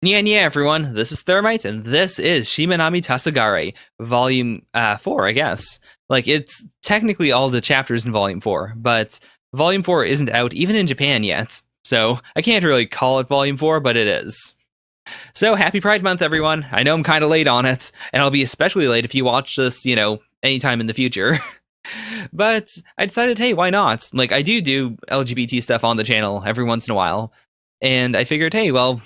Yeah, everyone. This is Thermite, and this is Shimanami Tasogare, Volume 4, I guess. Like, it's technically all the chapters in Volume 4, but Volume 4 isn't out even in Japan yet. So, I can't really call it Volume 4, but it is. So, happy Pride Month, everyone. I know I'm kind of late on it, and I'll be especially late if you watch this, anytime in the future. But I decided, hey, why not? Like, I do LGBT stuff on the channel every once in a while, and I figured, hey, well,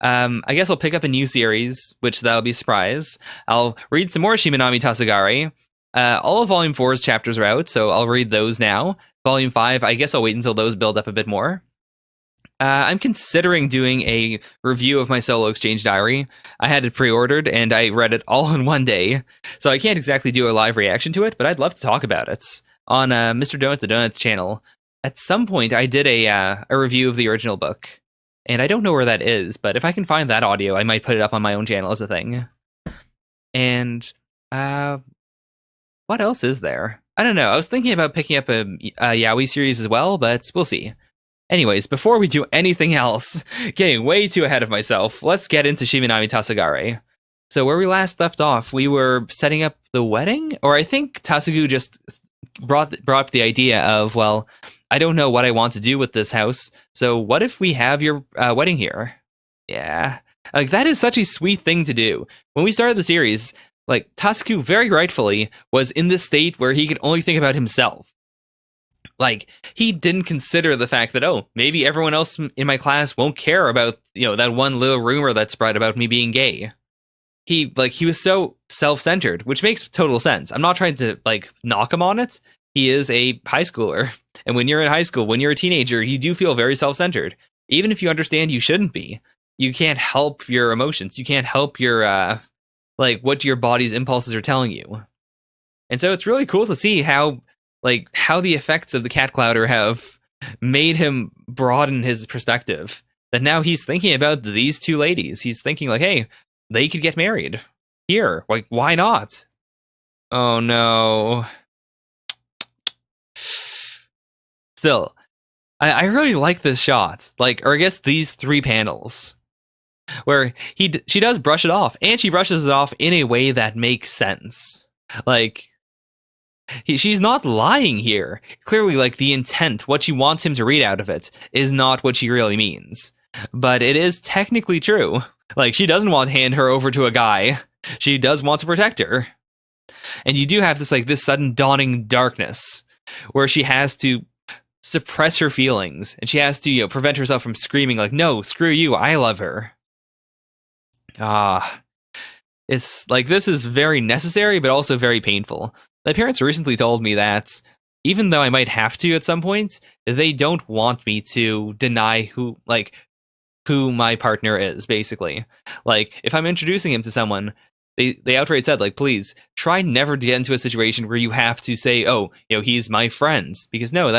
I guess I'll pick up a new series, which that'll be a surprise. I'll read some more Shimanami Tasogare. All of Volume 4's chapters are out, so I'll read those now. Volume 5, I guess I'll wait until those build up a bit more. I'm considering doing a review of my solo exchange diary. I had it pre-ordered, and I read it all in one day, so I can't exactly do a live reaction to it, but I'd love to talk about it on Mr. Donut the Donut's channel. At some point, I did a review of the original book. And I don't know where that is, but if I can find that audio, I might put it up on my own channel as a thing. And what else is there? I don't know. I was thinking about picking up a Yaoi series as well, but we'll see. Anyways, before we do anything else, getting way too ahead of myself, let's get into Shimanami Tasogare. So where we last left off, we were setting up the wedding? Or I think Tasogu just brought up the idea of, well, I don't know what I want to do with this house, so what if we have your wedding here? Yeah. Like, that is such a sweet thing to do. When we started the series, like, Tasogu very rightfully was in this state where he could only think about himself. Like, he didn't consider the fact that, oh, maybe everyone else in my class won't care about, that one little rumor that spread about me being gay. He was so self-centered, which makes total sense. I'm not trying to, knock him on it. He is a high schooler. And when you're in high school, when you're a teenager, you do feel very self-centered. Even if you understand you shouldn't be, you can't help your emotions. You can't help your, what your body's impulses are telling you. And so it's really cool to see how the effects of the cat clouder have made him broaden his perspective. That now he's thinking about these two ladies. He's thinking hey, they could get married. Here, why not? Oh no. Still, I really like this shot, or I guess these three panels, where she does brush it off, and she brushes it off in a way that makes sense. She's not lying here. Clearly, the intent, what she wants him to read out of it, is not what she really means. But it is technically true. She doesn't want to hand her over to a guy. She does want to protect her. And you do have this sudden dawning darkness, where she has to suppress her feelings, and she has to prevent herself from screaming no, screw you, I love her. It's this is very necessary, but also very painful. My parents recently told me that even though I might have to at some point, they don't want me to deny who my partner is, basically. If I'm introducing him to someone, they outright said, please try never to get into a situation where you have to say, oh, he's my friend, because no,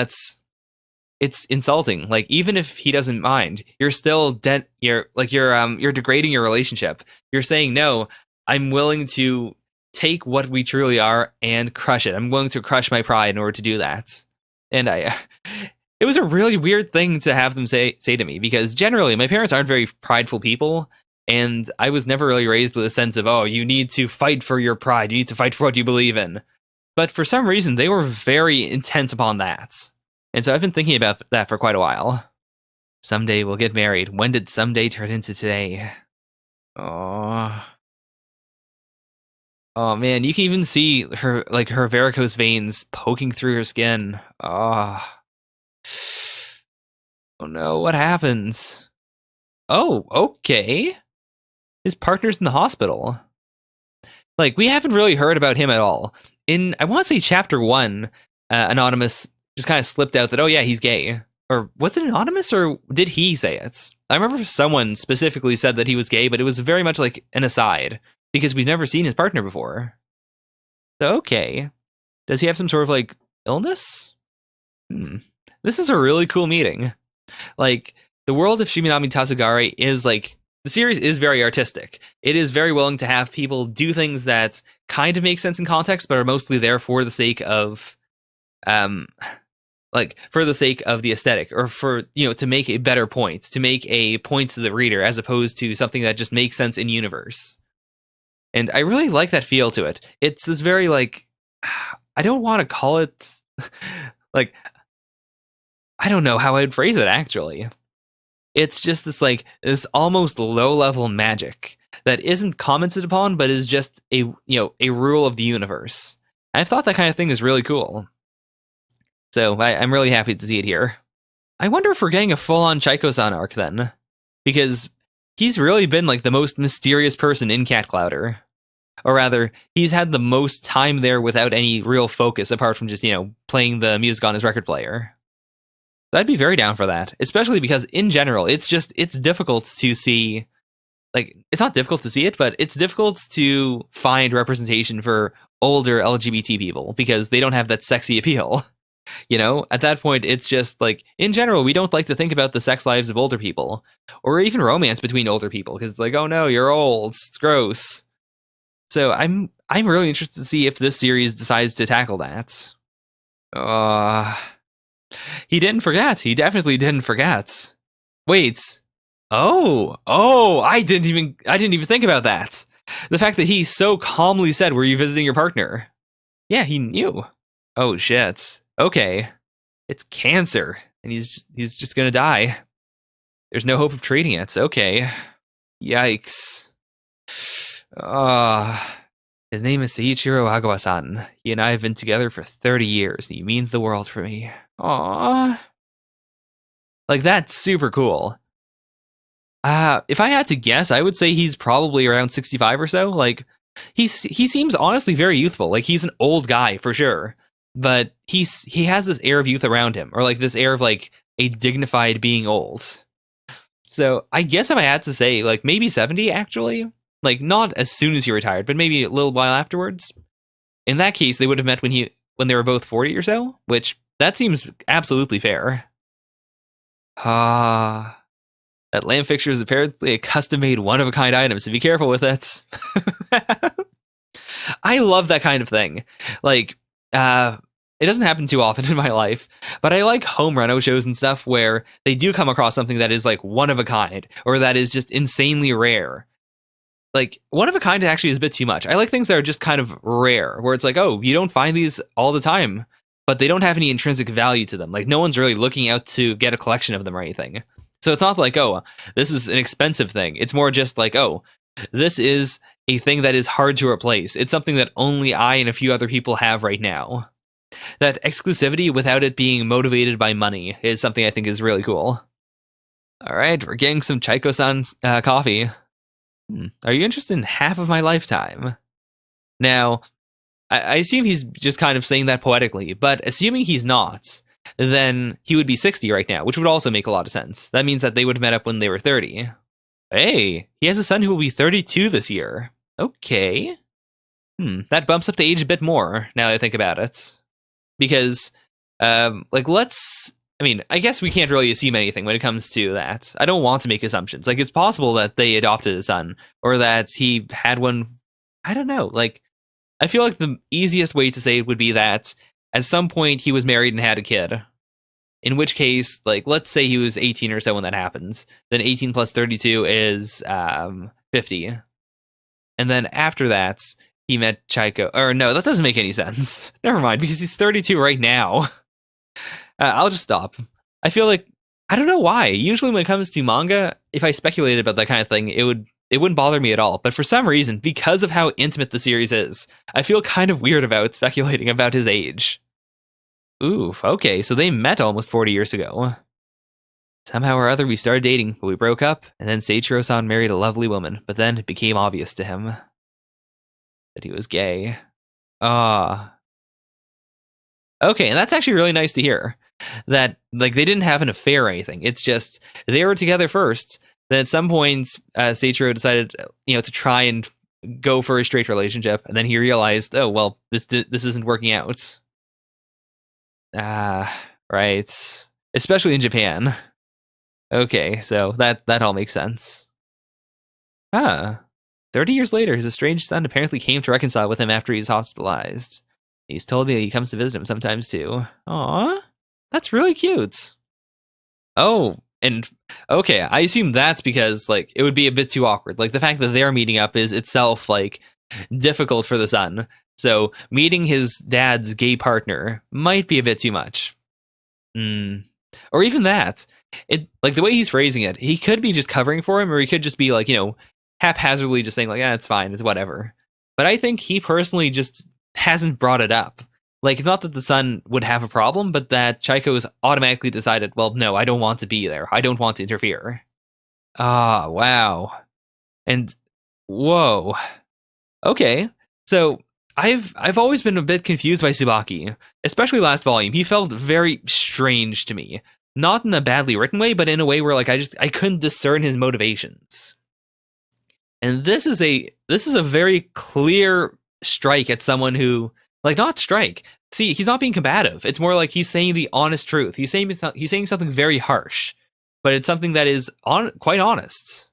it's insulting. Even if he doesn't mind, you're still you're degrading your relationship. You're saying, no, I'm willing to take what we truly are and crush it. I'm willing to crush my pride in order to do that. And it was a really weird thing to have them say to me, because generally my parents aren't very prideful people, and I was never really raised with a sense of, oh, you need to fight for your pride, you need to fight for what you believe in. But for some reason, they were very intent upon that. And so I've been thinking about that for quite a while. Someday we'll get married. When did someday turn into today? Oh man, you can even see her her varicose veins poking through her skin. Oh no, what happens? Oh, okay. His partner's in the hospital. We haven't really heard about him at all. I want to say chapter 1, Anonymous just kind of slipped out that, oh yeah, he's gay. Or was it Anonymous, or did he say it? I remember someone specifically said that he was gay, but it was very much an aside, because we've never seen his partner before. So, okay. Does he have some sort of, illness? This is a really cool meeting. The world of Shimanami Tasogare is, the series is very artistic. It is very willing to have people do things that kind of make sense in context, but are mostly there for the sake of, like for the sake of the aesthetic, or for, to make a better point, to make a point to the reader, as opposed to something that just makes sense in universe. And I really like that feel to it. It's this very, like, I don't want to call it, like, I don't know how I'd phrase it, actually. It's just this, like, this almost low-level magic that isn't commented upon, but is just a rule of the universe. I thought that kind of thing is really cool. So I'm really happy to see it here. I wonder if we're getting a full-on Chaiko-san arc then, because he's really been, like, the most mysterious person in Cat Clouder. Or rather, he's had the most time there without any real focus, apart from just, playing the music on his record player. I'd be very down for that, especially because in general, it's difficult to see, like, it's not difficult to see it, but it's difficult to find representation for older LGBT people because they don't have that sexy appeal. At that point, it's just like, in general, we don't like to think about the sex lives of older people, or even romance between older people, because it's like, oh no, you're old, it's gross. So I'm really interested to see if this series decides to tackle that. He didn't forget. He definitely didn't forget. Wait. Oh, I didn't even think about that. The fact that he so calmly said, "Were you visiting your partner?" Yeah, he knew. Oh shit. Okay. It's cancer, and he's just gonna die. There's no hope of treating it. Okay. Yikes. His name is Seiichiro Agawa-san. He and I have been together for 30 years, and he means the world for me. Aww. Like, that's super cool. If I had to guess, I would say he's probably around 65 or so. Like, he seems honestly very youthful. Like, he's an old guy for sure, but he has this air of youth around him, or like this air of like a dignified being old. So I guess if I had to say, like, maybe 70 actually. Like, not as soon as he retired, but maybe a little while afterwards. In that case, they would have met when they were both 40 or so, which that seems absolutely fair. That lamp fixture is apparently a custom-made one-of-a-kind item, so be careful with it. I love that kind of thing. Like, it doesn't happen too often in my life, but I like home reno shows and stuff where they do come across something that is like one-of-a-kind, or that is just insanely rare. Like, one of a kind actually is a bit too much. I like things that are just kind of rare, where it's like, oh, you don't find these all the time, but they don't have any intrinsic value to them. Like, no one's really looking out to get a collection of them or anything. So it's not like, oh, this is an expensive thing. It's more just like, oh, this is a thing that is hard to replace. It's something that only I and a few other people have right now. That exclusivity without it being motivated by money is something I think is really cool. All right, we're getting some Chaiko-san coffee. Are you interested in half of my lifetime? Now, I assume he's just kind of saying that poetically, but assuming he's not, then he would be 60 right now, which would also make a lot of sense. That means that they would have met up when they were 30. Hey, he has a son who will be 32 this year. Okay. That bumps up the age a bit more, now that I think about it. Because, I guess we can't really assume anything when it comes to that. I don't want to make assumptions. Like, it's possible that they adopted a son, or that he had one. I don't know. Like, I feel like the easiest way to say it would be that at some point he was married and had a kid. In which case, like, let's say he was 18 or so when that happens. Then 18 plus 32 is 50. And then after that, he met Chaiko. Or no, that doesn't make any sense. Never mind, because he's 32 right now. I'll just stop. I feel like, I don't know why. Usually when it comes to manga, if I speculated about that kind of thing, it wouldn't bother me at all. But for some reason, because of how intimate the series is, I feel kind of weird about speculating about his age. Oof, okay, so they met almost 40 years ago. Somehow or other we started dating, but we broke up, and then Seiichiro-san married a lovely woman, but then it became obvious to him that he was gay. Okay, and that's actually really nice to hear. That, like, they didn't have an affair or anything. It's just, they were together first, then at some point, Seiichiro decided, to try and go for a straight relationship, and then he realized, oh, well, this isn't working out. Right. Especially in Japan. Okay, so that all makes sense. 30 years later, his estranged son apparently came to reconcile with him after he was hospitalized. He's told me that he comes to visit him sometimes too. Aww. That's really cute. Oh, and okay, I assume that's because like it would be a bit too awkward. Like the fact that they're meeting up is itself like difficult for the son. So meeting his dad's gay partner might be a bit too much. Or even that. It like the way he's phrasing it, he could be just covering for him, or he could just be like, haphazardly just saying like, yeah, it's fine, it's whatever. But I think he personally just hasn't brought it up. Like, it's not that the son would have a problem, but that Chaiko has automatically decided, well, no, I don't want to be there. I don't want to interfere. Ah, wow. And whoa. Okay. So I've always been a bit confused by Tsubaki, especially last volume. He felt very strange to me. Not in a badly written way, but in a way where like I couldn't discern his motivations. And this is a very clear strike at someone who, like, not strike. See, he's not being combative. It's more like he's saying the honest truth. He's saying something very harsh, but it's something that is quite honest.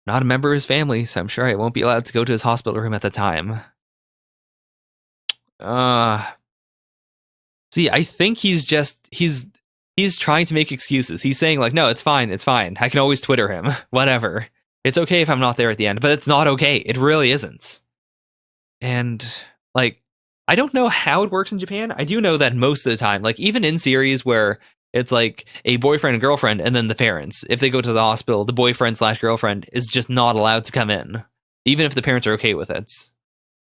Not a member of his family, so I'm sure I won't be allowed to go to his hospital room at the time. See, I think he's trying to make excuses. He's saying like, no, it's fine. I can always Twitter him. Whatever. It's okay if I'm not there at the end, but it's not okay. It really isn't. And like, I don't know how it works in Japan. I do know that most of the time, like even in series where it's like a boyfriend and girlfriend and then the parents, if they go to the hospital, the boyfriend/girlfriend is just not allowed to come in, even if the parents are okay with it.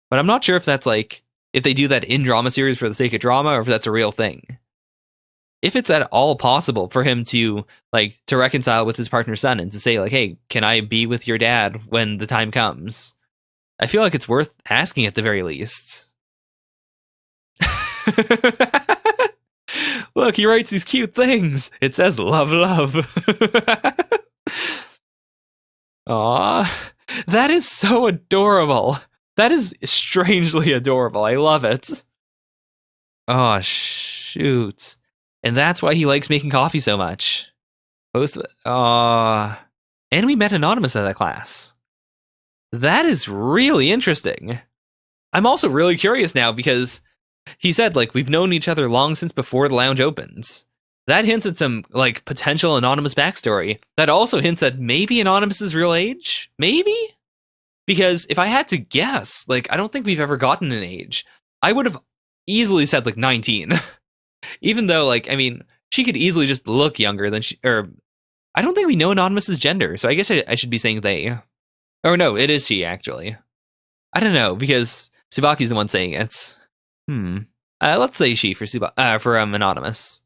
But I'm not sure if that's like, if they do that in drama series for the sake of drama, or if that's a real thing. If it's at all possible for him to like to reconcile with his partner's son and to say like, hey, can I be with your dad when the time comes? I feel like it's worth asking at the very least. Look, he writes these cute things. It says love, love. Aw, that is so adorable. That is strangely adorable. I love it. Oh, shoot. And that's why he likes making coffee so much. And we met Anonymous at that class. That is really interesting. I'm also really curious now because he said, like, we've known each other long since before the lounge opens. That hints at some, like, potential Anonymous backstory. That also hints at maybe Anonymous's real age? Maybe? Because if I had to guess, like, I don't think we've ever gotten an age. I would have easily said, like, 19. Even though, like, I mean, she could easily just look younger than she... Or, I don't think we know Anonymous's gender, so I guess I should be saying they. Or no, it is she, actually. I don't know, because Tsubaki's the one saying it. Let's say she for Anonymous.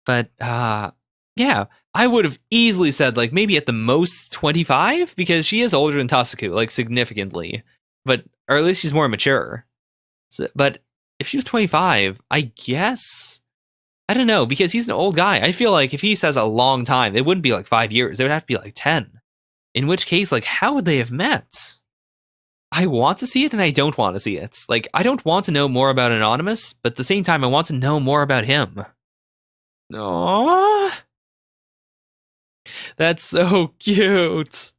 But, yeah, I would have easily said, like, maybe at the most 25, because she is older than Tasuku, like, significantly. But, or at least she's more mature. So, but if she was 25, I guess... I don't know, because he's an old guy. I feel like if he says a long time, it wouldn't be like 5 years. It would have to be like 10. In which case, like, how would they have met? I want to see it and I don't want to see it. Like, I don't want to know more about Anonymous, but at the same time, I want to know more about him. Aww. That's so cute.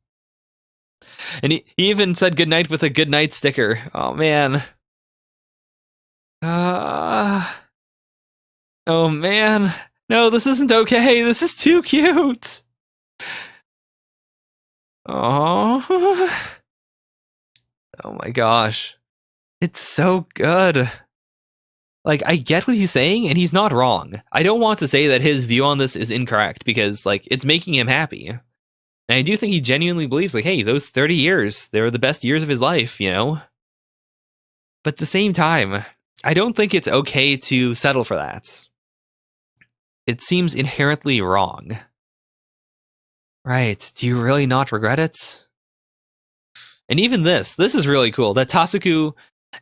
And he even said goodnight with a goodnight sticker. Oh, man. Oh, man. No, this isn't okay. This is too cute. Oh. Oh my gosh. It's so good. Like, I get what he's saying, and he's not wrong. I don't want to say that his view on this is incorrect, because, like, it's making him happy. And I do think he genuinely believes, like, hey, those 30 years, they were the best years of his life, you know? But at the same time, I don't think it's okay to settle for that. It seems inherently wrong. Right, do you really not regret it? And even this is really cool, that Tasuku,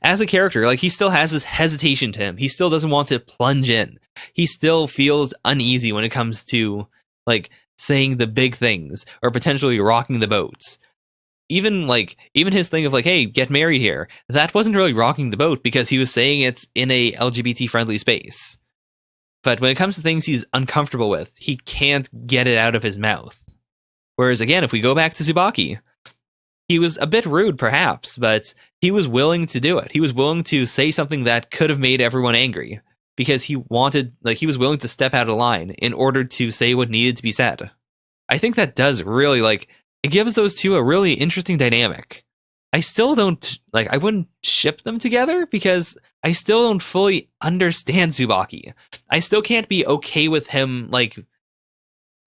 as a character, like, he still has this hesitation to him. He still doesn't want to plunge in. He still feels uneasy when it comes to, like, saying the big things, or potentially rocking the boats. Even his thing of, like, hey, get married here, that wasn't really rocking the boat, because he was saying it in a LGBT-friendly space. But when it comes to things he's uncomfortable with, he can't get it out of his mouth. Whereas, again, if we go back to Tsubaki, he was a bit rude, perhaps, but he was willing to do it. He was willing to say something that could have made everyone angry. because he wanted, like, he was willing to step out of line in order to say what needed to be said. I think that does really, like, it gives those two a really interesting dynamic. I still don't, like, I wouldn't ship them together because I still don't fully understand Tsubaki. I still can't be okay with him, like,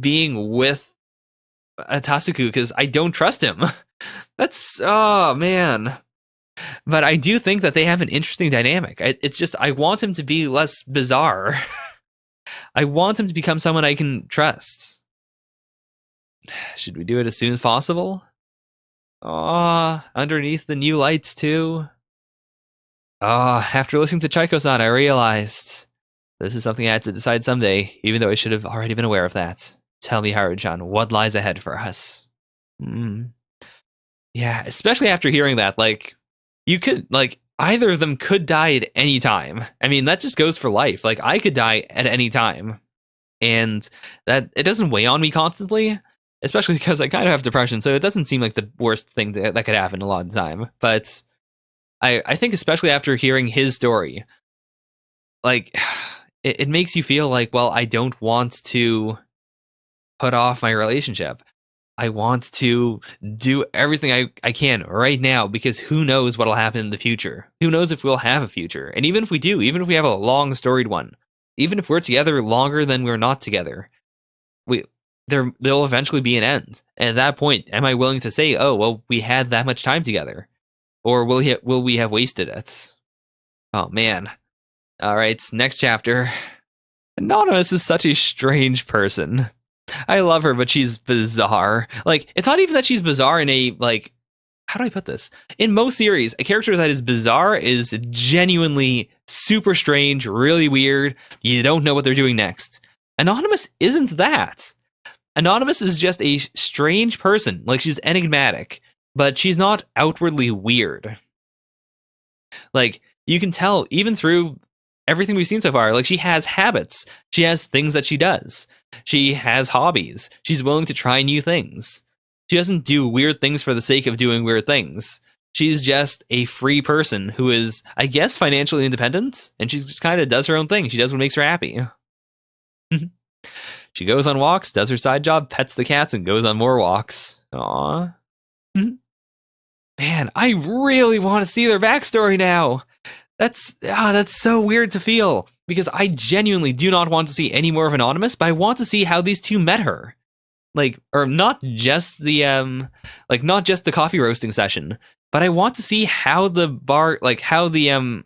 being with Tasuku because I don't trust him. That's, oh man. But I do think that they have an interesting dynamic. It's just, I want him to be less bizarre. I want him to become someone I can trust. Should we do it as soon as possible? Aw, underneath the new lights too. After listening to Chaiko-san, I realized this is something I had to decide someday, even though I should have already been aware of that. Tell me, Haru-chan, what lies ahead for us? Yeah, especially after hearing that, like, you could, like, either of them could die at any time. I mean, that just goes for life. Like, I could die at any time. And that, it doesn't weigh on me constantly, especially because I kind of have depression, so it doesn't seem like the worst thing that could happen a lot of the time. But I think especially after hearing his story, like, it makes you feel like, well, I don't want to put off my relationship. I want to do everything I can right now, because who knows what'll happen in the future? Who knows if we'll have a future? And even if we do, even if we have a long storied one, even if we're together longer than we're not together, there'll eventually be an end. And at that point, am I willing to say, oh, well, we had that much time together? Or will we have wasted it? Oh, man. All right, next chapter. Anonymous is such a strange person. I love her, but she's bizarre. Like, it's not even that she's bizarre in a, like, how do I put this? In most series, a character that is bizarre is genuinely super strange, really weird. You don't know what they're doing next. Anonymous isn't that. Anonymous is just a strange person. Like, she's enigmatic, but she's not outwardly weird. Like, you can tell even through everything we've seen so far. Like, she has habits. She has things that she does. She has hobbies. She's willing to try new things. She doesn't do weird things for the sake of doing weird things. She's just a free person who is, I guess, financially independent, and she just kind of does her own thing. She does what makes her happy. She goes on walks, does her side job, pets the cats, and goes on more walks. Aww. Man, I really want to see their backstory now. That's so weird to feel, because I genuinely do not want to see any more of Anonymous, but I want to see how these two met her. Like, or not just the not just the coffee roasting session, but I want to see how the bar, like how the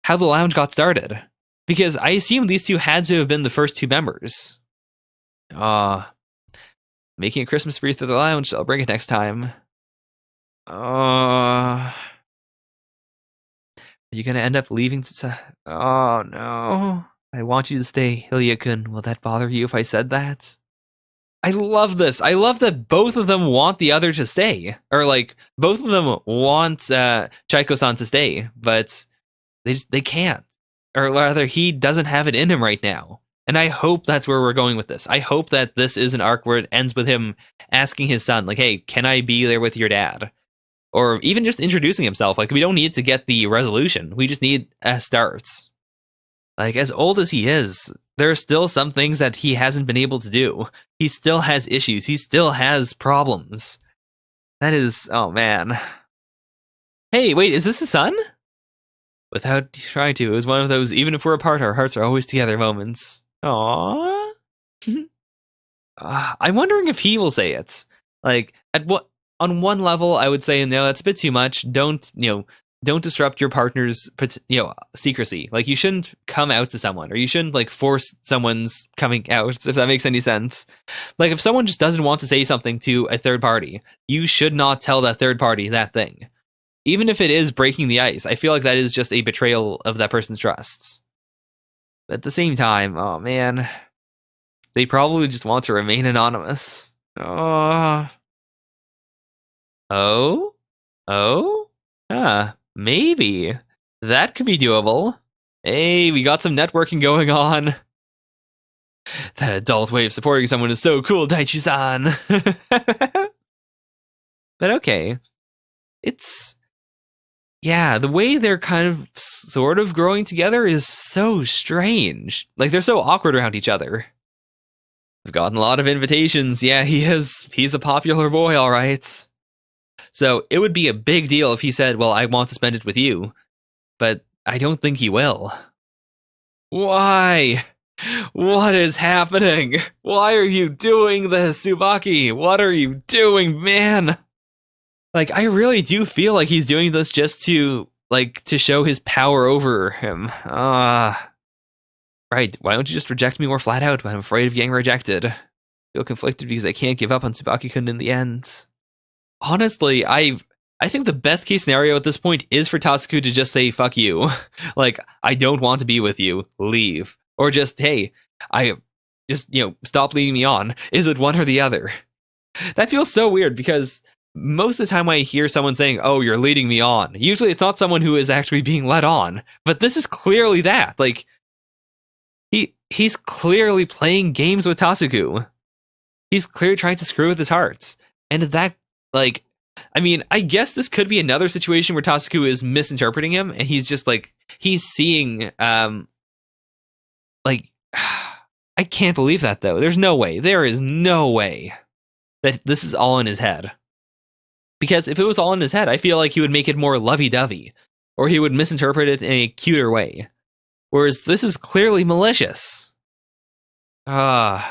lounge got started, because I assume these two had to have been the first two members. Making a Christmas wreath for the lounge. I'll bring it next time. Are you gonna end up leaving? Oh no! I want you to stay, Hilya-kun. Will that bother you if I said that? I love this. I love that both of them want the other to stay, or like both of them want Chaiko-san to stay, but they can't, or rather, he doesn't have it in him right now. And I hope that's where we're going with this. I hope that this is an arc where it ends with him asking his son, like, "Hey, can I be there with your dad?" Or even just introducing himself. Like, we don't need to get the resolution. We just need a start. Like, as old as he is, there are still some things that he hasn't been able to do. He still has issues. He still has problems. That is, oh man. Hey, wait, is this his son? Without trying to, it was one of those, even if we're apart, our hearts are always together moments. Aww. I'm wondering if he will say it. Like, on one level, I would say, no, that's a bit too much. Don't disrupt your partner's, secrecy. Like, you shouldn't come out to someone, or you shouldn't, like, force someone's coming out, if that makes any sense. Like, if someone just doesn't want to say something to a third party, you should not tell that third party that thing. Even if it is breaking the ice, I feel like that is just a betrayal of that person's trusts. But at the same time, oh man, they probably just want to remain anonymous. Maybe. That could be doable. Hey, we got some networking going on. That adult way of supporting someone is so cool, Daichi-san. But okay. Yeah, the way they're kind of sort of growing together is so strange. Like, they're so awkward around each other. I've gotten a lot of invitations. Yeah, he's a popular boy, all right. So it would be a big deal if he said, well, I want to spend it with you. But I don't think he will. Why? What is happening? Why are you doing this, Tsubaki? What are you doing, man? Like, I really do feel like he's doing this just to show his power over him. Right, why don't you just reject me more flat out? I'm afraid of getting rejected. I feel conflicted because I can't give up on Tsubaki-kun in the end. Honestly, I think the best case scenario at this point is for Tasuku to just say, fuck you. Like, I don't want to be with you. Leave. Or just, hey, stop leading me on. Is it one or the other? That feels so weird because most of the time when I hear someone saying, oh, you're leading me on, usually it's not someone who is actually being led on. But this is clearly that. Like, he's clearly playing games with Tasuku. He's clearly trying to screw with his heart. And that, like, I mean, I guess this could be another situation where Tasuku is misinterpreting him, and he's just, like, he's seeing, like, I can't believe that, though. There is no way that this is all in his head. Because if it was all in his head, I feel like he would make it more lovey-dovey, or he would misinterpret it in a cuter way. Whereas this is clearly malicious. Yeah,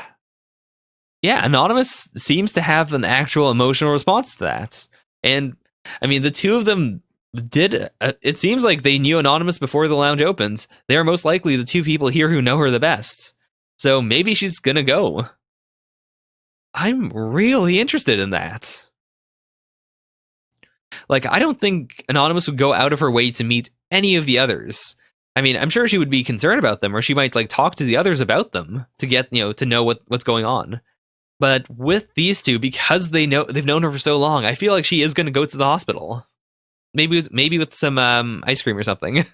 Anonymous seems to have an actual emotional response to that. And, I mean, the two of them did... it seems like they knew Anonymous before the lounge opens. They are most likely the two people here who know her the best. So maybe she's gonna go. I'm really interested in that. Like, I don't think Anonymous would go out of her way to meet any of the others. I mean, I'm sure she would be concerned about them, or she might, like, talk to the others about them to get, to know what's going on. But with these two, because they've known her for so long, I feel like she is going to go to the hospital. Maybe with some ice cream or something.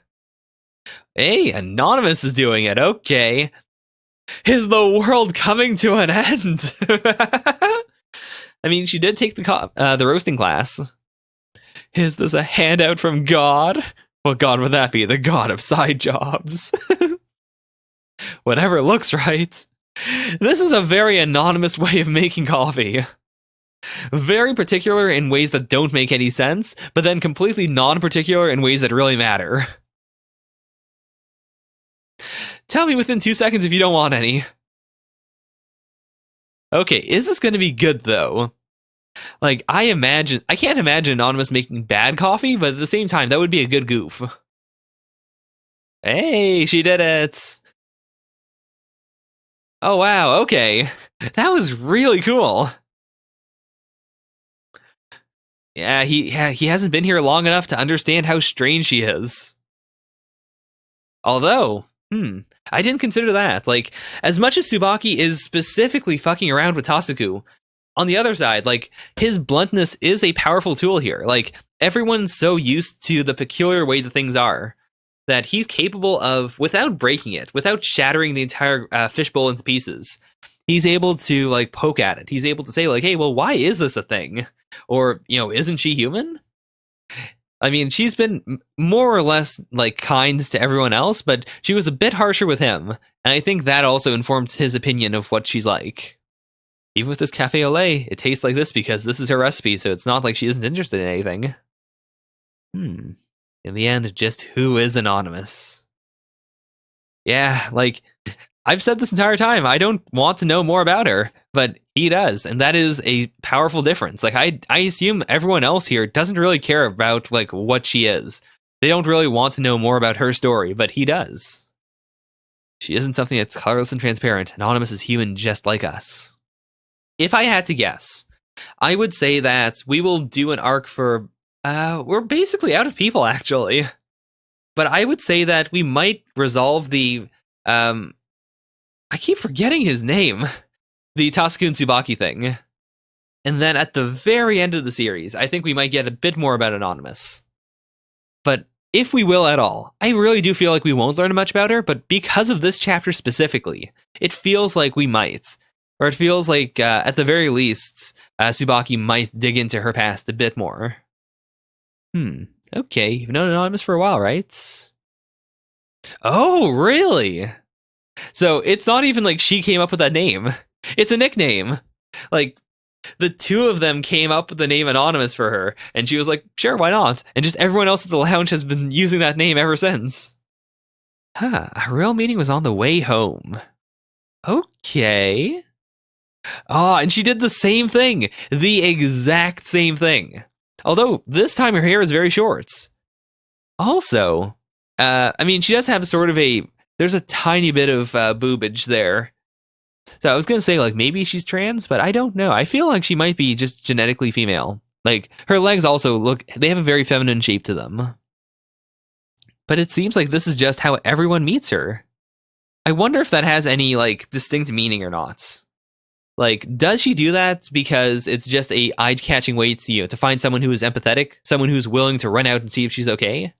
Hey, Anonymous is doing it. Okay. Is the world coming to an end? I mean, she did take the roasting class. Is this a handout from God? What god would that be? The god of side jobs. Whatever looks right. This is a very anonymous way of making coffee. Very particular in ways that don't make any sense, but then completely non-particular in ways that really matter. Tell me within 2 seconds if you don't want any. Okay, is this going to be good, though? Like, I can't imagine Anonymous making bad coffee, but at the same time, that would be a good goof. Hey, she did it! Oh, wow, okay. That was really cool. Yeah, he hasn't been here long enough to understand how strange she is. Although, I didn't consider that. Like, as much as Tsubaki is specifically fucking around with Tasuku, on the other side, like, his bluntness is a powerful tool here. Like, everyone's so used to the peculiar way that things are that he's capable of, without breaking it, without shattering the entire fishbowl into pieces, he's able to, like, poke at it. He's able to say, like, hey, well, why is this a thing? Or, isn't she human? I mean, she's been more or less, like, kind to everyone else, but she was a bit harsher with him. And I think that also informed his opinion of what she's like. Even with this cafe au lait, it tastes like this because this is her recipe, so it's not like she isn't interested in anything. In the end, just who is Anonymous? Yeah, like, I've said this entire time, I don't want to know more about her, but he does, and that is a powerful difference. Like, I assume everyone else here doesn't really care about, like, what she is. They don't really want to know more about her story, but he does. She isn't something that's colorless and transparent. Anonymous is human just like us. If I had to guess, I would say that we will do an arc for... we're basically out of people, actually. But I would say that we might resolve the... I keep forgetting his name. The Tasuku and Tsubaki thing. And then at the very end of the series, I think we might get a bit more about Anonymous. But if we will at all, I really do feel like we won't learn much about her, but because of this chapter specifically, it feels like we might. Or it feels like, at the very least, Tsubaki might dig into her past a bit more. Okay, you've known Anonymous for a while, right? Oh, really? So it's not even like she came up with that name. It's a nickname. Like, the two of them came up with the name Anonymous for her, and she was like, sure, why not? And just everyone else at the lounge has been using that name ever since. Huh, a real meeting was on the way home. Okay. Oh, and she did the same thing. The exact same thing. Although, this time her hair is very short. Also, I mean, she does have sort of there's a tiny bit of boobage there. So I was going to say, like, maybe she's trans, but I don't know. I feel like she might be just genetically female. Like, her legs also they have a very feminine shape to them. But it seems like this is just how everyone meets her. I wonder if that has any, like, distinct meaning or not. Like, does she do that because it's just a eye-catching way to find someone who is empathetic, someone who's willing to run out and see if she's okay?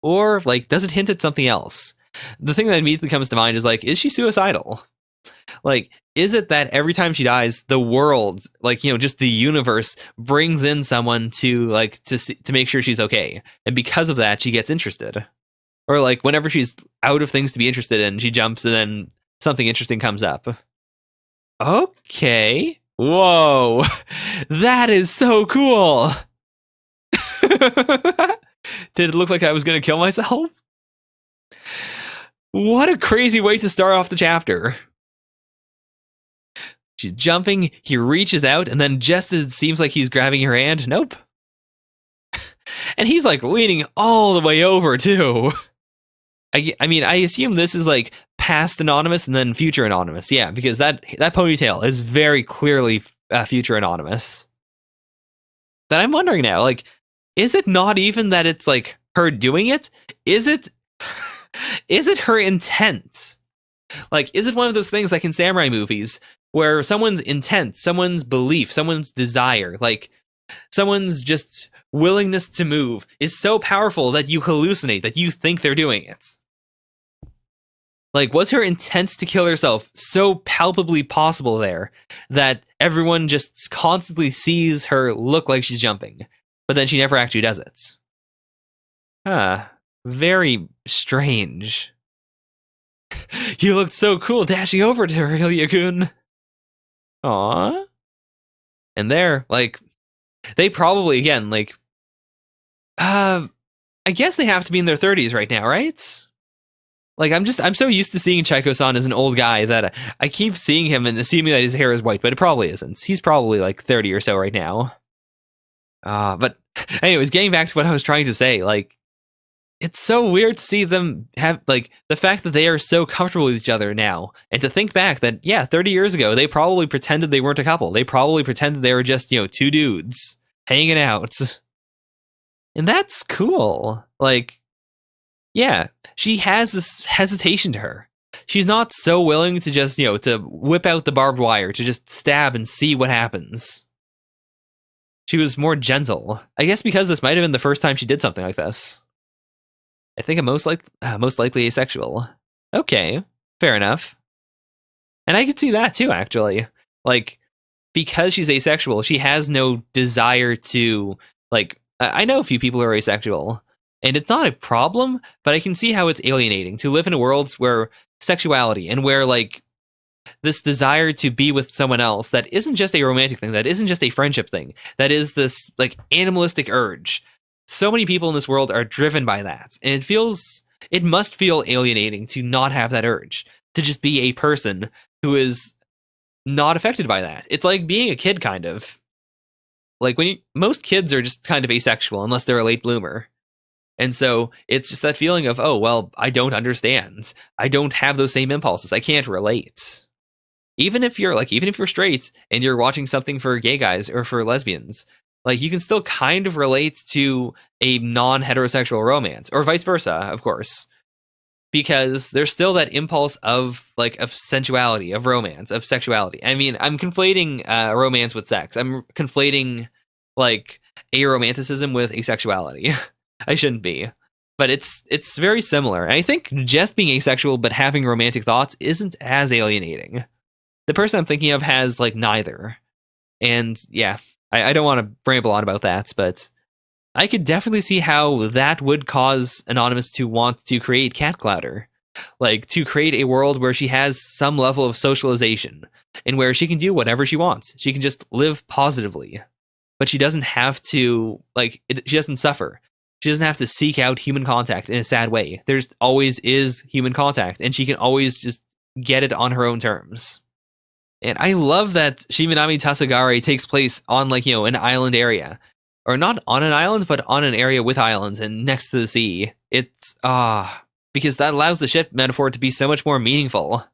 Or, like, does it hint at something else? The thing that immediately comes to mind is, like, is she suicidal? Like, is it that every time she dies, the world, like, just the universe brings in someone to make sure she's okay, and because of that, she gets interested? Or, like, whenever she's out of things to be interested in, she jumps and then something interesting comes up. Okay. Whoa. That is so cool. Did it look like I was going to kill myself? What a crazy way to start off the chapter. She's jumping, he reaches out, and then just as it seems like he's grabbing her hand, nope. And he's like leaning all the way over too. I mean, I assume this is like past Anonymous and then future Anonymous. Yeah, because that ponytail is very clearly future Anonymous. But I'm wondering now, like, is it not even that it's like her doing it? Is it her intent? Like, is it one of those things like in samurai movies where someone's intent, someone's belief, someone's desire, like someone's just willingness to move is so powerful that you hallucinate, that you think they're doing it? Like, was her intent to kill herself so palpably possible there that everyone just constantly sees her look like she's jumping, but then she never actually does it? Huh. Very strange. You looked so cool dashing over to her, Ilya-kun. Aww. And they're, like, they probably, again, like, I guess they have to be in their 30s right now, right? Like, I'm so used to seeing Chaiko-san as an old guy that I keep seeing him and assuming that his hair is white, but it probably isn't. He's probably, like, 30 or so right now. But anyways, getting back to what I was trying to say, like, it's so weird to see them have, like, the fact that they are so comfortable with each other now. And to think back that, yeah, 30 years ago, they probably pretended they weren't a couple. They probably pretended they were just, two dudes hanging out. And that's cool. Like, yeah, she has this hesitation to her. She's not so willing to just, to whip out the barbed wire, to just stab and see what happens. She was more gentle. I guess because this might have been the first time she did something like this. I think I'm most likely asexual. Okay, fair enough. And I could see that too, actually. Like, because she's asexual, she has no desire to, like, I know a few people who are asexual, and it's not a problem, but I can see how it's alienating to live in a world where sexuality and where, like, this desire to be with someone else that isn't just a romantic thing, that isn't just a friendship thing, that is this, like, animalistic urge. So many people in this world are driven by that, and it must feel alienating to not have that urge, to just be a person who is not affected by that. It's like being a kid, kind of. Like, most kids are just kind of asexual unless they're a late bloomer. And so it's just that feeling of, oh, well, I don't understand. I don't have those same impulses. I can't relate. Even if you're straight and you're watching something for gay guys or for lesbians, like, you can still kind of relate to a non-heterosexual romance, or vice versa, of course, because there's still that impulse of sensuality, of romance, of sexuality. I mean, I'm conflating romance with sex. I'm conflating, like, aromanticism with asexuality. I shouldn't be, but it's very similar. And I think just being asexual but having romantic thoughts isn't as alienating. The person I'm thinking of has, like, neither. And yeah, I don't want to ramble on about that, but I could definitely see how that would cause Anonymous to want to create Cat Clouder. Like, to create a world where she has some level of socialization and where she can do whatever she wants. She can just live positively. But she doesn't have to, she doesn't suffer. She doesn't have to seek out human contact in a sad way. There's always is human contact, and she can always just get it on her own terms. And I love that Shimanami Tasogare takes place on, an island area. Or not on an island, but on an area with islands and next to the sea. It's, because that allows the ship metaphor to be so much more meaningful.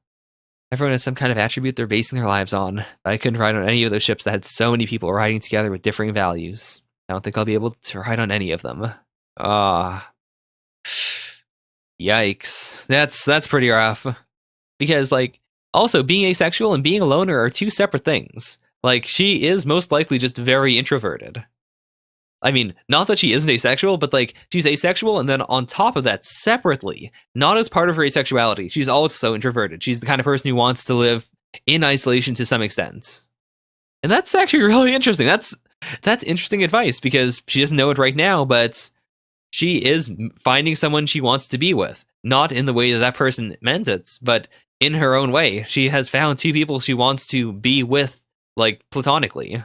Everyone has some kind of attribute they're basing their lives on. But I couldn't ride on any of those ships that had so many people riding together with differing values. I don't think I'll be able to ride on any of them. Yikes. That's pretty rough. Because, also, being asexual and being a loner are two separate things. She is most likely just very introverted. I mean, not that she isn't asexual, but, she's asexual, and then on top of that, separately, not as part of her asexuality, she's also introverted. She's the kind of person who wants to live in isolation to some extent. And that's actually really interesting. That's interesting advice, because she doesn't know it right now, but she is finding someone she wants to be with. Not in the way that person meant it, but in her own way. She has found two people she wants to be with, platonically.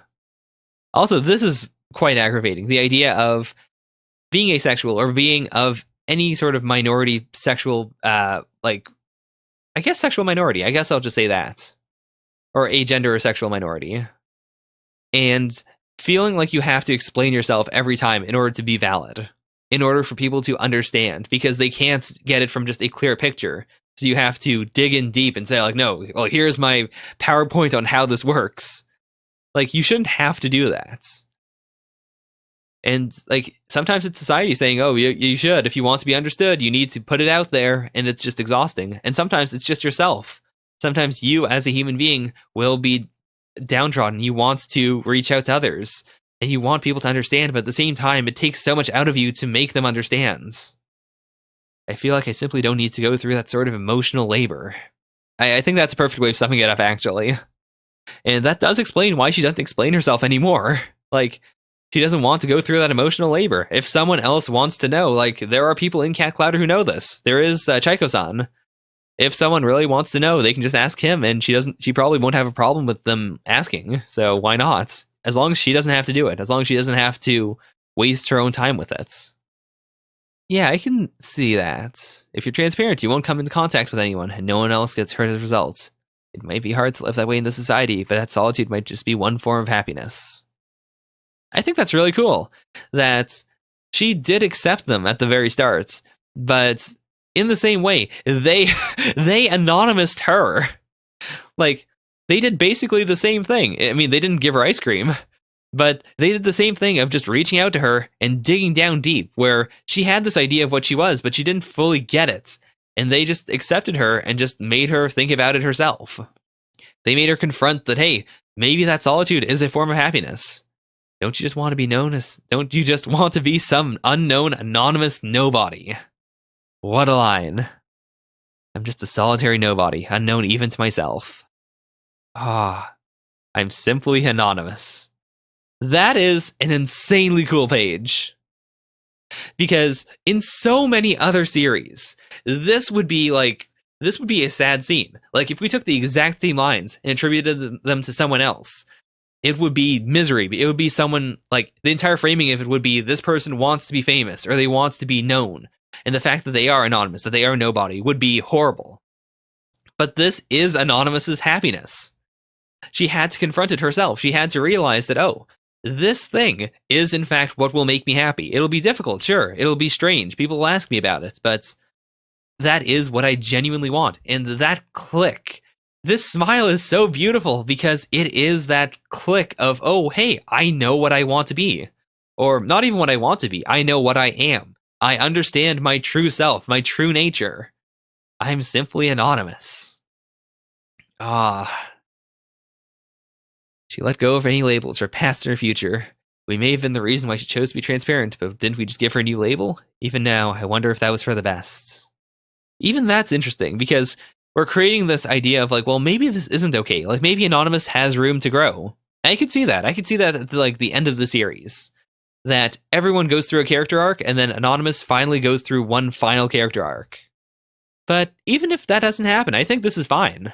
Also, this is quite aggravating. The idea of being asexual or being of any sort of minority sexual, I guess sexual minority. I guess I'll just say that. Or agender or sexual minority. And feeling like you have to explain yourself every time in order to be valid. In order for people to understand. Because they can't get it from just a clear picture. So you have to dig in deep and say, no, well, here's my PowerPoint on how this works. You shouldn't have to do that. And, sometimes it's society saying, oh, you should. If you want to be understood, you need to put it out there, and it's just exhausting. And sometimes it's just yourself. Sometimes you, as a human being, will be downtrodden. You want to reach out to others, and you want people to understand, but at the same time, it takes so much out of you to make them understand. I feel like I simply don't need to go through that sort of emotional labor. I think that's a perfect way of summing it up, actually. And that does explain why she doesn't explain herself anymore. She doesn't want to go through that emotional labor. If someone else wants to know, there are people in Cat Clouder who know this. There is Chaiko-san. If someone really wants to know, they can just ask him, and she probably won't have a problem with them asking. So why not? As long as she doesn't have to do it. As long as she doesn't have to waste her own time with it. Yeah, I can see that. If you're transparent, you won't come into contact with anyone, and no one else gets hurt as a result. It might be hard to live that way in the society, but that solitude might just be one form of happiness. I think that's really cool that she did accept them at the very start, but in the same way, they anonymoused her. They did basically the same thing. I mean, they didn't give her ice cream, but they did the same thing of just reaching out to her and digging down deep, where she had this idea of what she was, but she didn't fully get it. And they just accepted her and just made her think about it herself. They made her confront that, hey, maybe that solitude is a form of happiness. Don't you just want to be known as... Don't you just want to be some unknown, anonymous nobody? What a line. I'm just a solitary nobody, unknown even to myself. I'm simply anonymous. That is an insanely cool page. Because in so many other series, this would be a sad scene. If we took the exact same lines and attributed them to someone else, it would be misery. It would be someone, the entire framing of it would be this person wants to be famous or they want to be known. And the fact that they are anonymous, that they are nobody, would be horrible. But this is Anonymous's happiness. She had to confront it herself. She had to realize that, oh, this thing is in fact what will make me happy. It'll be difficult, sure. It'll be strange. People will ask me about it, but that is what I genuinely want. And that click... This smile is so beautiful because it is that click of, oh, hey, I know what I want to be. Or not even what I want to be. I know what I am. I understand my true self, my true nature. I'm simply anonymous. She let go of any labels, her past and her future. We may have been the reason why she chose to be transparent, but didn't we just give her a new label? Even now, I wonder if that was for the best. Even that's interesting, because we're creating this idea of well, maybe this isn't okay. Maybe Anonymous has room to grow. I could see that. I could see that at the end of the series. that everyone goes through a character arc, and then Anonymous finally goes through one final character arc. But even if that doesn't happen, I think this is fine.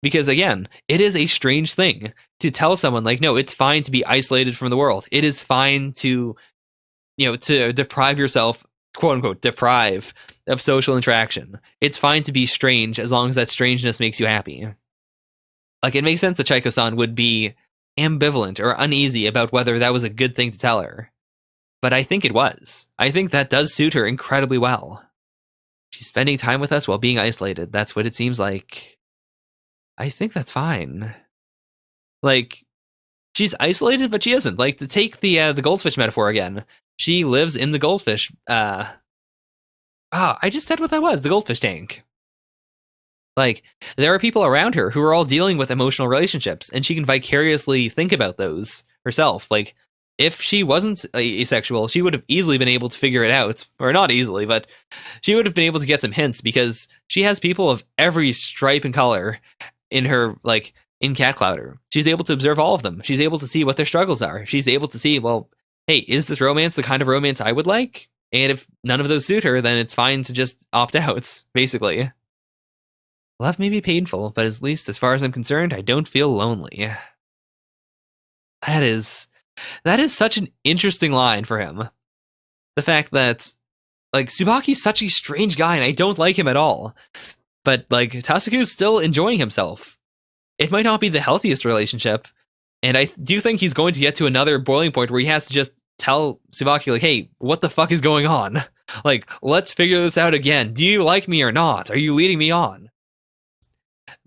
Because again, it is a strange thing to tell someone, like, no, it's fine to be isolated from the world. It is fine to, to deprive yourself, quote unquote, deprive of social interaction. It's fine to be strange as long as that strangeness makes you happy. Like, it makes sense that Chaiko-san would be ambivalent or uneasy about whether that was a good thing to tell her. But I think it was. I think that does suit her incredibly well. She's spending time with us while being isolated. That's what it seems like. I think that's fine. Like, she's isolated, but she isn't. Like, to take the goldfish metaphor again, she lives in the goldfish. I just said what that was. The goldfish tank. Like, there are people around her who are all dealing with emotional relationships, and she can vicariously think about those herself. Like, if she wasn't asexual, she would have easily been able to figure it out. Or not easily, but she would have been able to get some hints, because she has people of every stripe and color in her, like, in Cat Clouder. She's able to observe all of them. She's able to see what their struggles are. She's able to see, well, hey, is this romance the kind of romance I would like? And if none of those suit her, then it's fine to just opt out, basically. Love may be painful, but at least as far as I'm concerned, I don't feel lonely. That is such an interesting line for him. The fact that, like, Tsubaki's such a strange guy, and I don't like him at all. But, like, Tasuku's still enjoying himself. It might not be the healthiest relationship, and I do think he's going to get to another boiling point where he has to just tell Tsubaki, like, hey, what the fuck is going on? Like, let's figure this out again. Do you like me or not? Are you leading me on?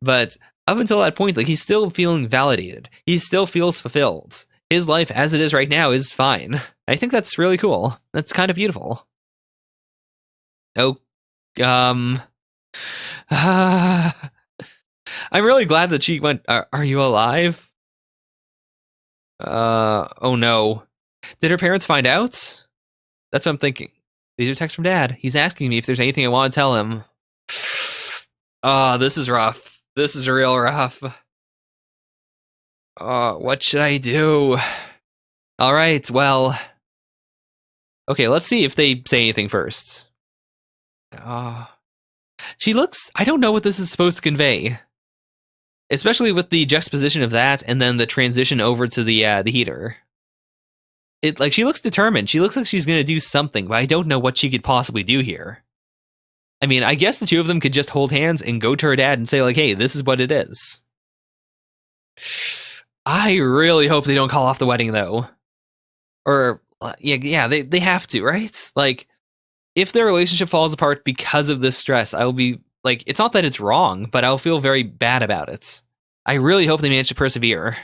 But up until that point, like, he's still feeling validated. He still feels fulfilled. His life as it is right now is fine. I think that's really cool. That's kind of beautiful. Oh, I'm really glad that she went, are you alive? Oh no. Did her parents find out? That's what I'm thinking. These are texts from Dad. He's asking me if there's anything I want to tell him. Oh, this is rough. This is real rough. What should I do? All right, well. Okay, let's see if they say anything first. She looks... I don't know what this is supposed to convey. Especially with the juxtaposition of that and then the transition over to the heater. She looks determined. She looks like she's going to do something, but I don't know what she could possibly do here. I mean, I guess the two of them could just hold hands and go to her dad and say, like, hey, this is what it is. I really hope they don't call off the wedding, though. Or, yeah, they have to, right? Like, if their relationship falls apart because of this stress, I will be, like, it's not that it's wrong, but I'll feel very bad about it. I really hope they manage to persevere.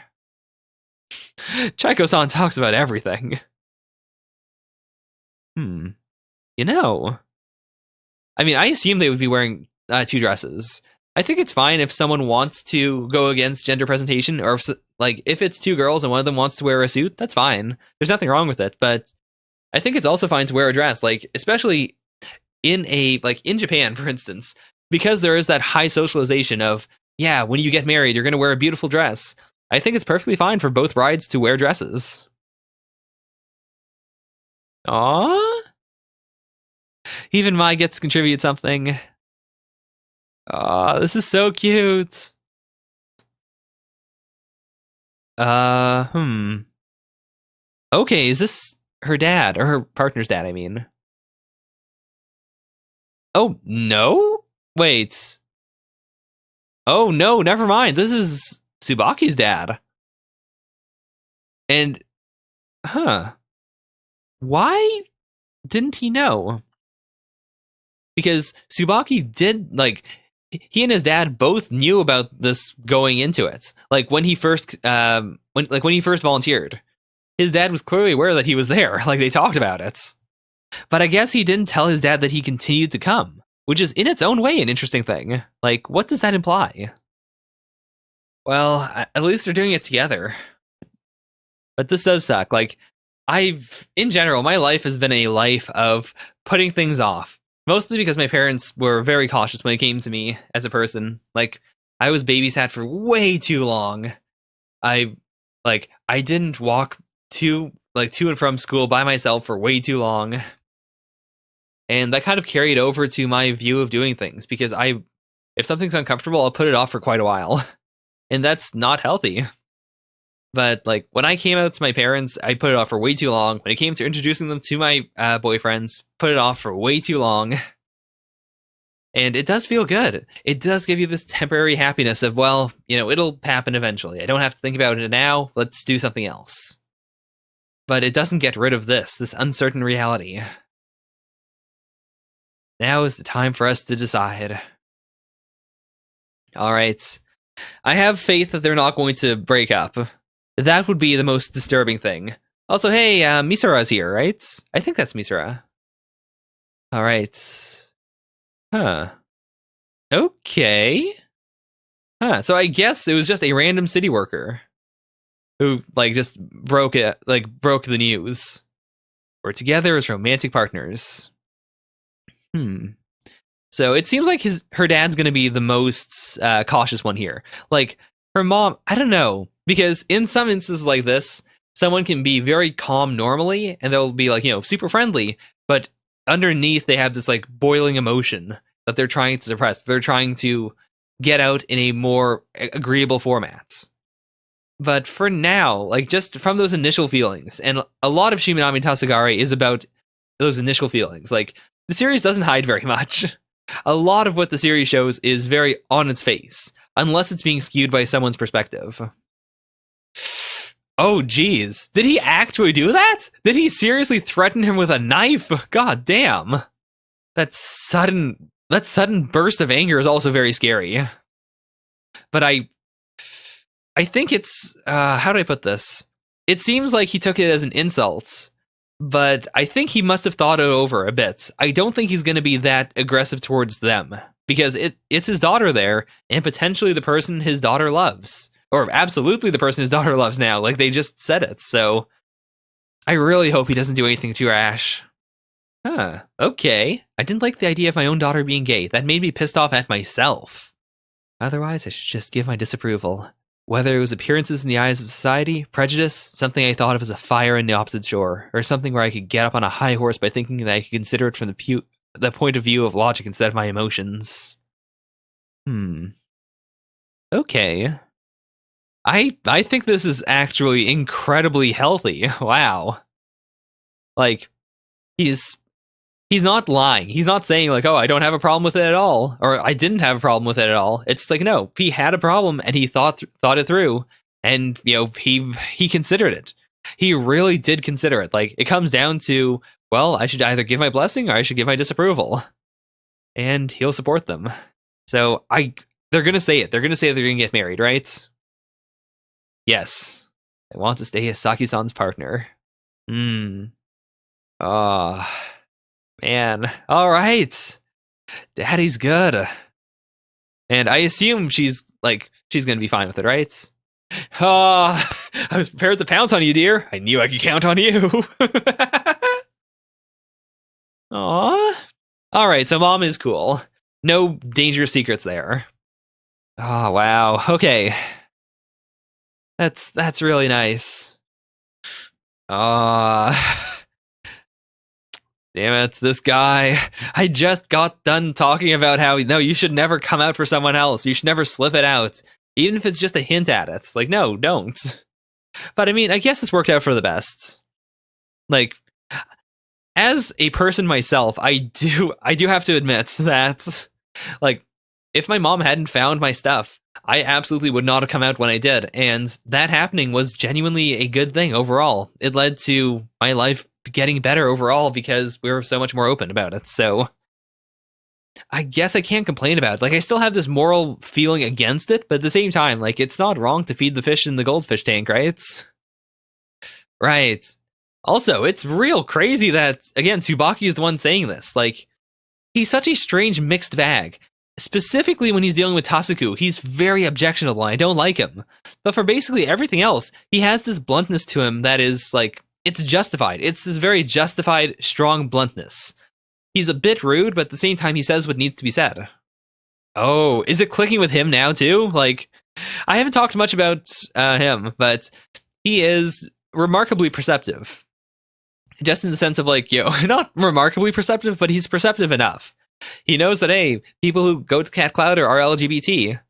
Chaiko-san talks about everything. You know... I mean, I assume they would be wearing two dresses. I think it's fine if someone wants to go against gender presentation, or if it's two girls and one of them wants to wear a suit, that's fine. There's nothing wrong with it, but I think it's also fine to wear a dress, like, especially in Japan, for instance, because there is that high socialization of, yeah, when you get married, you're going to wear a beautiful dress. I think it's perfectly fine for both brides to wear dresses. Aww. Even Mai gets to contribute something. Oh, this is so cute. Okay, is this her dad? Or her partner's dad, I mean. Oh, no? Wait. Oh, no, never mind. This is Tsubaki's dad. And, why didn't he know? Because Tsubaki did, like, he and his dad both knew about this going into it. Like, when he first volunteered, his dad was clearly aware that he was there. Like, they talked about it. But I guess he didn't tell his dad that he continued to come, which is in its own way an interesting thing. Like, what does that imply? Well, at least they're doing it together. But this does suck. Like, in general, my life has been a life of putting things off. Mostly because my parents were very cautious when it came to me as a person. Like, I was babysat for way too long. I didn't walk like to and from school by myself for way too long. And that kind of carried over to my view of doing things, because if something's uncomfortable, I'll put it off for quite a while. And that's not healthy. But like when I came out to my parents, I put it off for way too long. When it came to introducing them to my boyfriends, put it off for way too long. And it does feel good. It does give you this temporary happiness of, well, it'll happen eventually. I don't have to think about it now. Let's do something else. But it doesn't get rid of this uncertain reality. Now is the time for us to decide. All right. I have faith that they're not going to break up. That would be the most disturbing thing. Also, hey, Misura's here, right? I think that's Misura. All right. Huh. Okay. Huh. So I guess it was just a random city worker who, just broke the news. We're together as romantic partners. So it seems like her dad's going to be the most cautious one here. Like, her mom, I don't know. Because in some instances like this, someone can be very calm normally, and they'll be super friendly, but underneath they have this boiling emotion that they're trying to suppress. They're trying to get out in a more agreeable format. But for now, just from those initial feelings, and a lot of Shimanami Tasogare is about those initial feelings. The series doesn't hide very much. A lot of what the series shows is very on its face, unless it's being skewed by someone's perspective. Oh, geez. Did he actually do that? Did he seriously threaten him with a knife? God damn. That sudden burst of anger is also very scary. But I think it's, how do I put this? It seems like he took it as an insult, but I think he must have thought it over a bit. I don't think he's going to be that aggressive towards them, because it's his daughter there, and potentially the person his daughter loves. Or absolutely the person his daughter loves now. They just said it, so I really hope he doesn't do anything too rash. Huh, okay. I didn't like the idea of my own daughter being gay. That made me pissed off at myself. Otherwise, I should just give my disapproval. Whether it was appearances in the eyes of society, prejudice, something I thought of as a fire in the opposite shore, or something where I could get up on a high horse by thinking that I could consider it from the point of view of logic instead of my emotions. Okay. I think this is actually incredibly healthy. Wow. He's not lying. He's not saying oh, I don't have a problem with it at all, or I didn't have a problem with it at all. It's no, he had a problem and he thought it through, and he considered it. He really did consider it. It comes down to, well, I should either give my blessing or I should give my disapproval, and he'll support them. So they're gonna say it. They're gonna say they're gonna get married, right? Yes. I want to stay as Saki-san's partner. Oh, man. All right. Daddy's good. And I assume she's going to be fine with it, right? I was prepared to pounce on you, dear. I knew I could count on you. Aw. All right, so mom is cool. No dangerous secrets there. Oh, wow. Okay. That's really nice. Damn it, this guy. I just got done talking about how, no, you should never come out for someone else. You should never slip it out. Even if it's just a hint at it. No, don't. But I mean, I guess this worked out for the best. As a person myself, I do have to admit that, if my mom hadn't found my stuff, I absolutely would not have come out when I did, and that happening was genuinely a good thing overall. It led to my life getting better overall because we were so much more open about it, so I guess I can't complain about it. I still have this moral feeling against it, but at the same time, it's not wrong to feed the fish in the goldfish tank, right? Right. Also, it's real crazy that, again, Tsubaki is the one saying this. He's such a strange mixed bag. Specifically when he's dealing with Tasuku, he's very objectionable, and I don't like him. But for basically everything else, he has this bluntness to him that is, it's justified. It's this very justified, strong bluntness. He's a bit rude, but at the same time, he says what needs to be said. Oh, is it clicking with him now, too? I haven't talked much about him, but he is remarkably perceptive. Just in the sense of like, not remarkably perceptive, but he's perceptive enough. He knows that, hey, people who go to Cat Cloud are LGBT.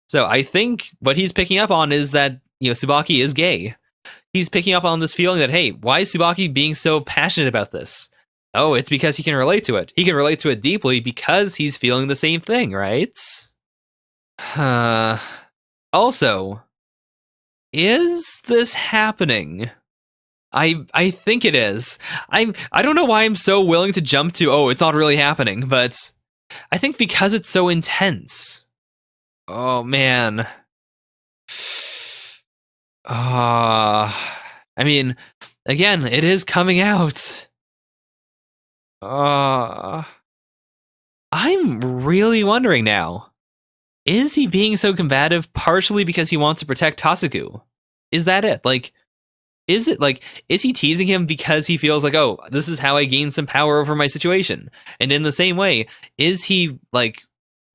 So I think what he's picking up on is that, Tsubaki is gay. He's picking up on this feeling that, hey, why is Tsubaki being so passionate about this? Oh, it's because he can relate to it. He can relate to it deeply because he's feeling the same thing, right? Also, is this happening? I think it is. I don't know why I'm so willing to jump to, oh, it's not really happening, but I think because it's so intense. Oh man. I mean, again, it is coming out. I'm really wondering now. Is he being so combative partially because he wants to protect Tasuku? Is that it? Like, is he teasing him because he feels like, oh, this is how I gain some power over my situation? And in the same way, is he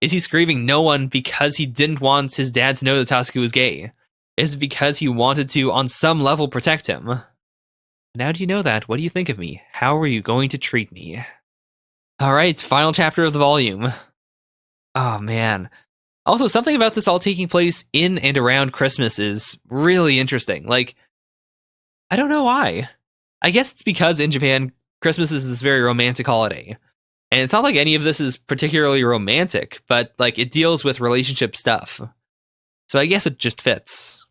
screaming no one because he didn't want his dad to know that Tasuku was gay? Is it because he wanted to, on some level, protect him? Now do you know that? What do you think of me? How are you going to treat me? Alright, final chapter of the volume. Oh man. Also, something about this all taking place in and around Christmas is really interesting. Like, I don't know why. I guess it's because in Japan, Christmas is this very romantic holiday. And it's not like any of this is particularly romantic, but like it deals with relationship stuff. So I guess it just fits.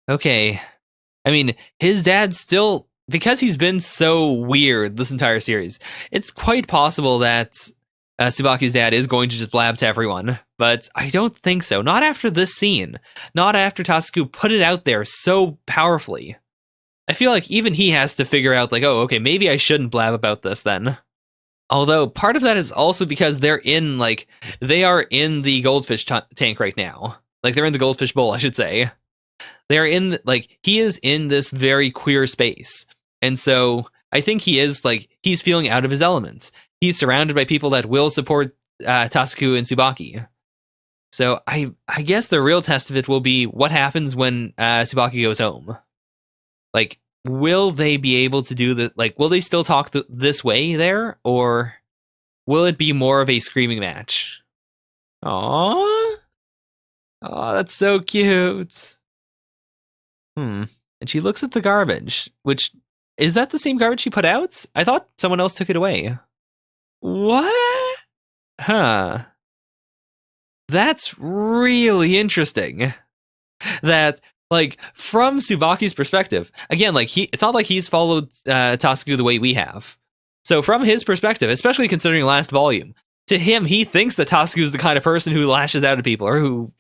Okay. I mean, his dad still, because he's been so weird this entire series, it's quite possible that Tsubaki's dad is going to just blab to everyone, but I don't think so. Not after this scene. Not after Tasuku put it out there so powerfully. I feel like even he has to figure out, like, oh, okay, maybe I shouldn't blab about this then. Although part of that is also because they are in the goldfish tank right now. Like, they're in the goldfish bowl, I should say. They're in, like, he is in this very queer space. And so I think he's feeling out of his elements. He's surrounded by people that will support Tasuku and Tsubaki. So I guess the real test of it will be what happens when Tsubaki goes home. Like, will they be able to do the, like, will they still talk this way there? Or will it be more of a screaming match? Aww. Oh, that's so cute. And she looks at the garbage, which, is that the same garbage she put out? I thought someone else took it away. What? Huh. That's really interesting. That, like, from Tsubaki's perspective, again, like, it's not like he's followed Tasuku the way we have. So from his perspective, especially considering last volume, to him, he thinks that Tasuku is the kind of person who lashes out at people, or who,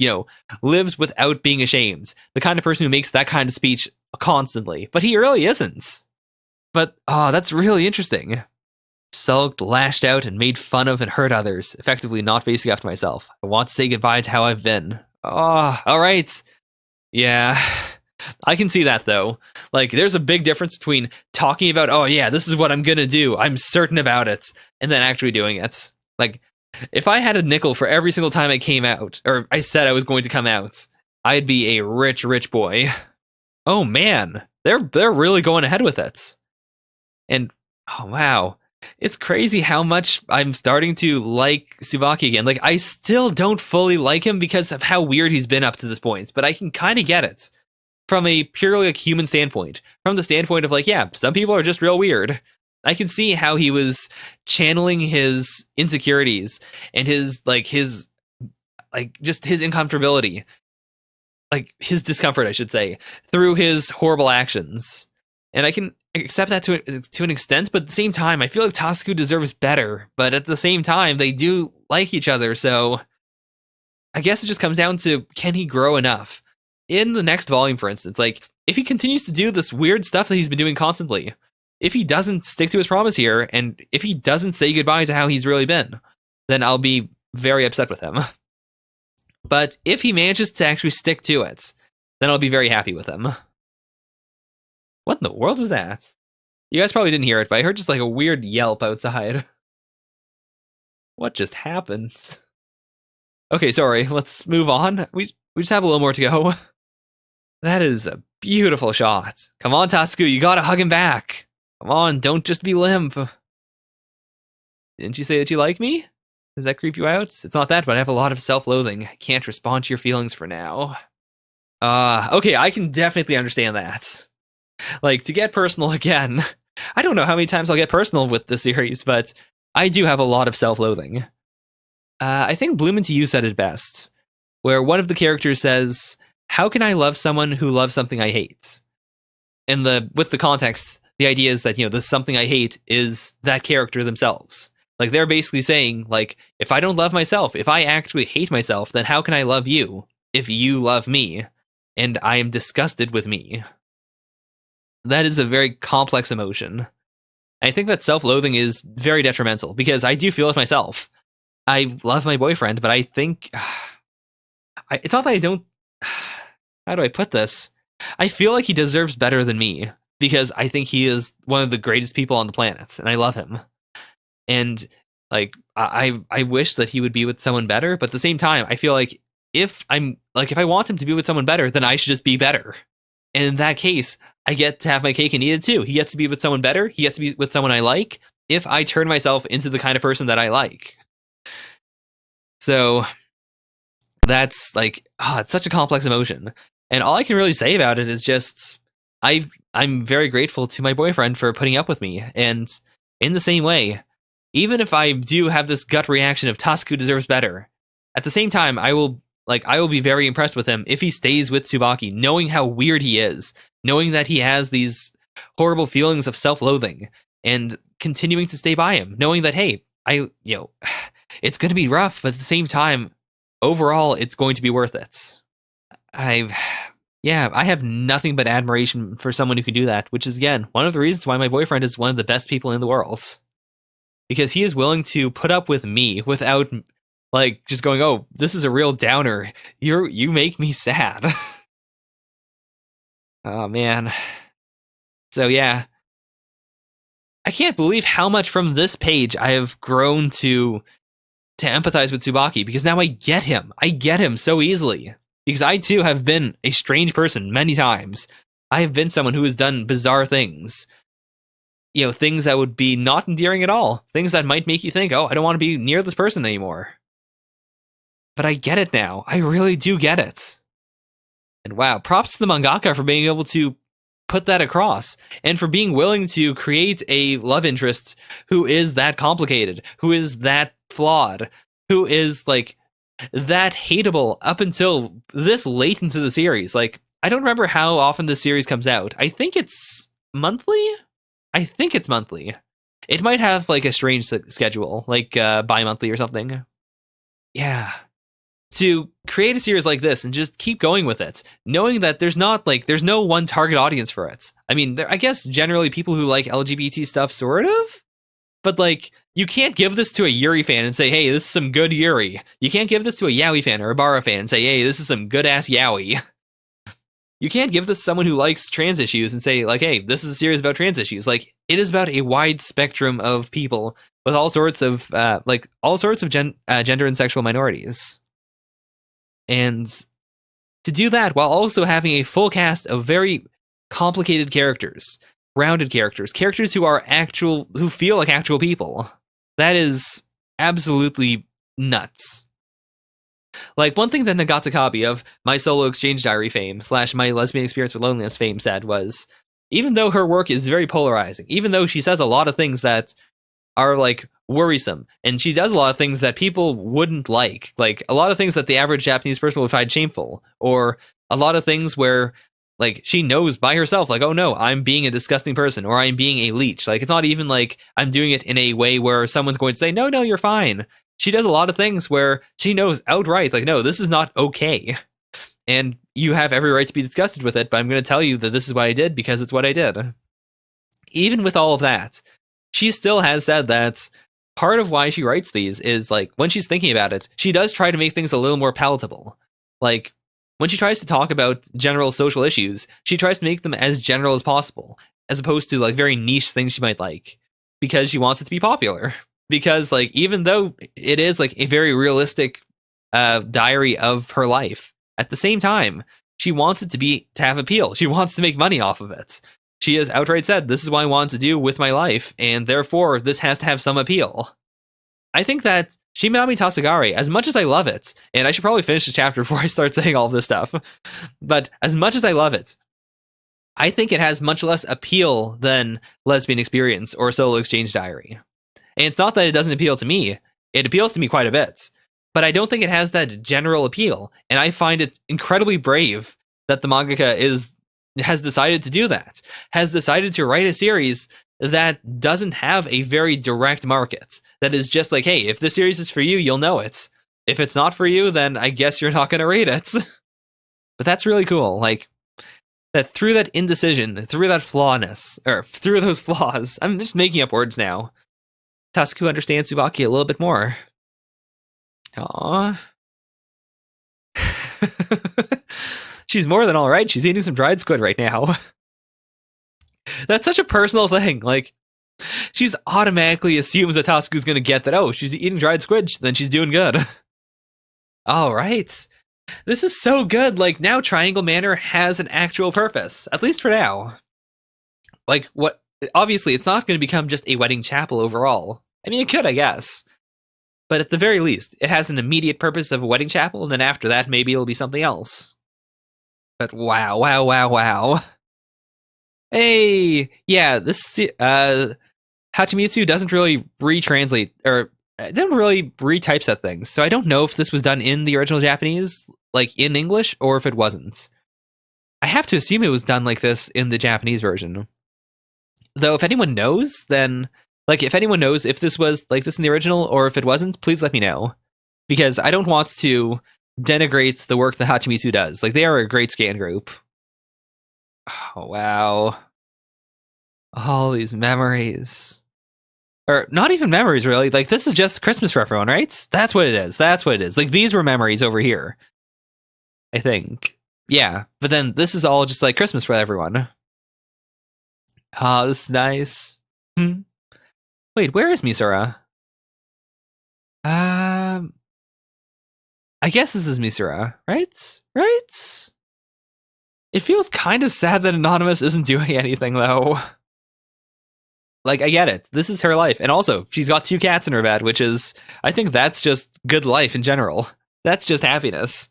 lives without being ashamed. The kind of person who makes that kind of speech constantly. But he really isn't. But, that's really interesting. Sulked, lashed out, and made fun of and hurt others, effectively not facing up to myself. I want to say goodbye to how I've been. Alright. Yeah. I can see that, though. Like, there's a big difference between talking about, oh yeah, this is what I'm gonna do, I'm certain about it, and then actually doing it. Like, if I had a nickel for every single time I came out, or I said I was going to come out, I'd be a rich, rich boy. Oh man, they're really going ahead with it. And, oh wow, it's crazy how much I'm starting to like Tsubaki again. Like, I still don't fully like him because of how weird he's been up to this point, but I can kind of get it. From a purely, like, human standpoint. From the standpoint of, like, yeah, some people are just real weird. I can see how he was channeling his insecurities and his uncomfortability, like his discomfort, I should say, through his horrible actions. And I can accept that to an extent, but at the same time, I feel like Tasuku deserves better. But at the same time, they do like each other, so I guess it just comes down to, can he grow enough? In the next volume, for instance, like, if he continues to do this weird stuff that he's been doing constantly, if he doesn't stick to his promise here, and if he doesn't say goodbye to how he's really been, then I'll be very upset with him. But if he manages to actually stick to it, then I'll be very happy with him. What in the world was that? You guys probably didn't hear it, but I heard just like a weird yelp outside. What just happened? Okay, sorry, let's move on. We just have a little more to go. That is a Beautiful shot. Come on, Tasuku, you gotta hug him back. Come on, don't just be limp. Didn't you say that you like me? Does that creep you out? It's not that, but I have a lot of self-loathing. I can't respond to your feelings for now. Okay, I can definitely understand that. Like, to get personal again, I don't know how many times I'll get personal with this series, but I do have a lot of self-loathing. I think Bloom Into You said it best, where one of the characters says, how can I love someone who loves something I hate? And with the context, the idea is that, the something I hate is that character themselves. Like, they're basically saying, like, if I don't love myself, if I actually hate myself, then how can I love you if you love me and I am disgusted with me? That is a very complex emotion. I think that self-loathing is very detrimental because I do feel it myself. I love my boyfriend, but I think... it's not that I don't... How do I put this? I feel like he deserves better than me because I think he is one of the greatest people on the planet and I love him. And like I wish that he would be with someone better, but at the same time, I feel like if I want him to be with someone better, then I should just be better. And in that case, I get to have my cake and eat it too. He gets to be with someone better. He gets to be with someone I like if I turn myself into the kind of person that I like. So that's like, it's such a complex emotion. And all I can really say about it is just, I'm very grateful to my boyfriend for putting up with me. And in the same way, even if I do have this gut reaction of Tasuku deserves better, at the same time, I will be very impressed with him if he stays with Tsubaki, knowing how weird he is, knowing that he has these horrible feelings of self-loathing, and continuing to stay by him, knowing that, hey, it's going to be rough, but at the same time, overall, it's going to be worth it. I have nothing but admiration for someone who can do that, which is, again, one of the reasons why my boyfriend is one of the best people in the world. Because he is willing to put up with me without, like, just going, oh, this is a real downer. You make me sad. Oh, man. So, yeah. I can't believe how much from this page I have grown to empathize with Tsubaki, because now I get him. I get him so easily. Because I, too, have been a strange person many times. I have been someone who has done bizarre things. Things that would be not endearing at all. Things that might make you think, oh, I don't want to be near this person anymore. But I get it now. I really do get it. And wow, props to the mangaka for being able to put that across. And for being willing to create a love interest who is that complicated. Who is that flawed. Who is, like, that hateable up until this late into the series. Like, I don't remember how often this series comes out. I think it's monthly? It might have, like, a strange schedule, like bi-monthly or something. Yeah. To create a series like this and just keep going with it, knowing that there's no one target audience for it. I mean, I guess generally people who like LGBT stuff, sort of? But, like, you can't give this to a Yuri fan and say, hey, this is some good Yuri. You can't give this to a Yaoi fan or a Bara fan and say, hey, this is some good-ass Yaoi. You can't give this to someone who likes trans issues and say, like, hey, this is a series about trans issues. Like, it is about a wide spectrum of people with all sorts of gender and sexual minorities. And to do that while also having a full cast of very complicated characters, rounded characters who feel like actual people. That is absolutely nuts. Like, one thing that Nagata Kabi of My Solo Exchange Diary fame / My Lesbian Experience with Loneliness fame said was, even though her work is very polarizing, even though she says a lot of things that are, like, worrisome, and she does a lot of things that people wouldn't like a lot of things that the average Japanese person would find shameful, or a lot of things where, like, she knows by herself, like, oh no, I'm being a disgusting person, or I'm being a leech. Like, it's not even like I'm doing it in a way where someone's going to say, no, you're fine. She does a lot of things where she knows outright, like, no, this is not okay. And you have every right to be disgusted with it, but I'm going to tell you that this is what I did because it's what I did. Even with all of that, she still has said that part of why she writes these is, like, when she's thinking about it, she does try to make things a little more palatable. Like, when she tries to talk about general social issues, she tries to make them as general as possible, as opposed to, like, very niche things she might like, because she wants it to be popular. Because, like, even though it is, like, a very realistic diary of her life, at the same time, she wants it to have appeal. She wants to make money off of it. She has outright said, this is what I want to do with my life, and therefore this has to have some appeal. I think that Shimanami Tasogare, as much as I love it, and I should probably finish the chapter before I start saying all this stuff, but as much as I love it, I think it has much less appeal than Lesbian Experience or Solo Exchange Diary. And it's not that it doesn't appeal to me. It appeals to me quite a bit. But I don't think it has that general appeal. And I find it incredibly brave that the mangaka has decided to do that. Has decided to write a series that doesn't have a very direct market. That is just like, hey, if this series is for you, you'll know it. If it's not for you, then I guess you're not going to read it. But that's really cool. Like, that through that indecision, through that flawness, or through those flaws, I'm just making up words now, Tasuku understands Tsubaki a little bit more. Aww. She's more than all right. She's eating some dried squid right now. That's such a personal thing. Like, she's automatically assumes that Tasuku's going to get that, oh, she's eating dried squid, then she's doing good. All right. This is so good. Like, now Triangle Manor has an actual purpose, at least for now. Like, what? Obviously, it's not going to become just a wedding chapel overall. I mean, it could, I guess. But at the very least, it has an immediate purpose of a wedding chapel, and then after that, maybe it'll be something else. But wow, wow, wow, wow. Hey, yeah, this Hachimitsu doesn't really retranslate, or it didn't really retypeset things, so I don't know if this was done in the original Japanese, like in English, or if it wasn't. I have to assume it was done like this in the Japanese version. Though, if anyone knows, then, like, if anyone knows if this was like this in the original, or if it wasn't, please let me know. Because I don't want to denigrate the work that Hachimitsu does. Like, they are a great scan group. Oh, wow. All these memories. Or not even memories, really. Like, this is just Christmas for everyone, right? That's what it is. That's what it is. Like, these were memories over here. I think. Yeah. But then this is all just like Christmas for everyone. Oh, this is nice. Wait, where is Misura? I guess this is Misura, right? Right? It feels kind of sad that Anonymous isn't doing anything, though. Like, I get it. This is her life. And also, she's got 2 cats in her bed, which is, I think that's just good life in general. That's just happiness.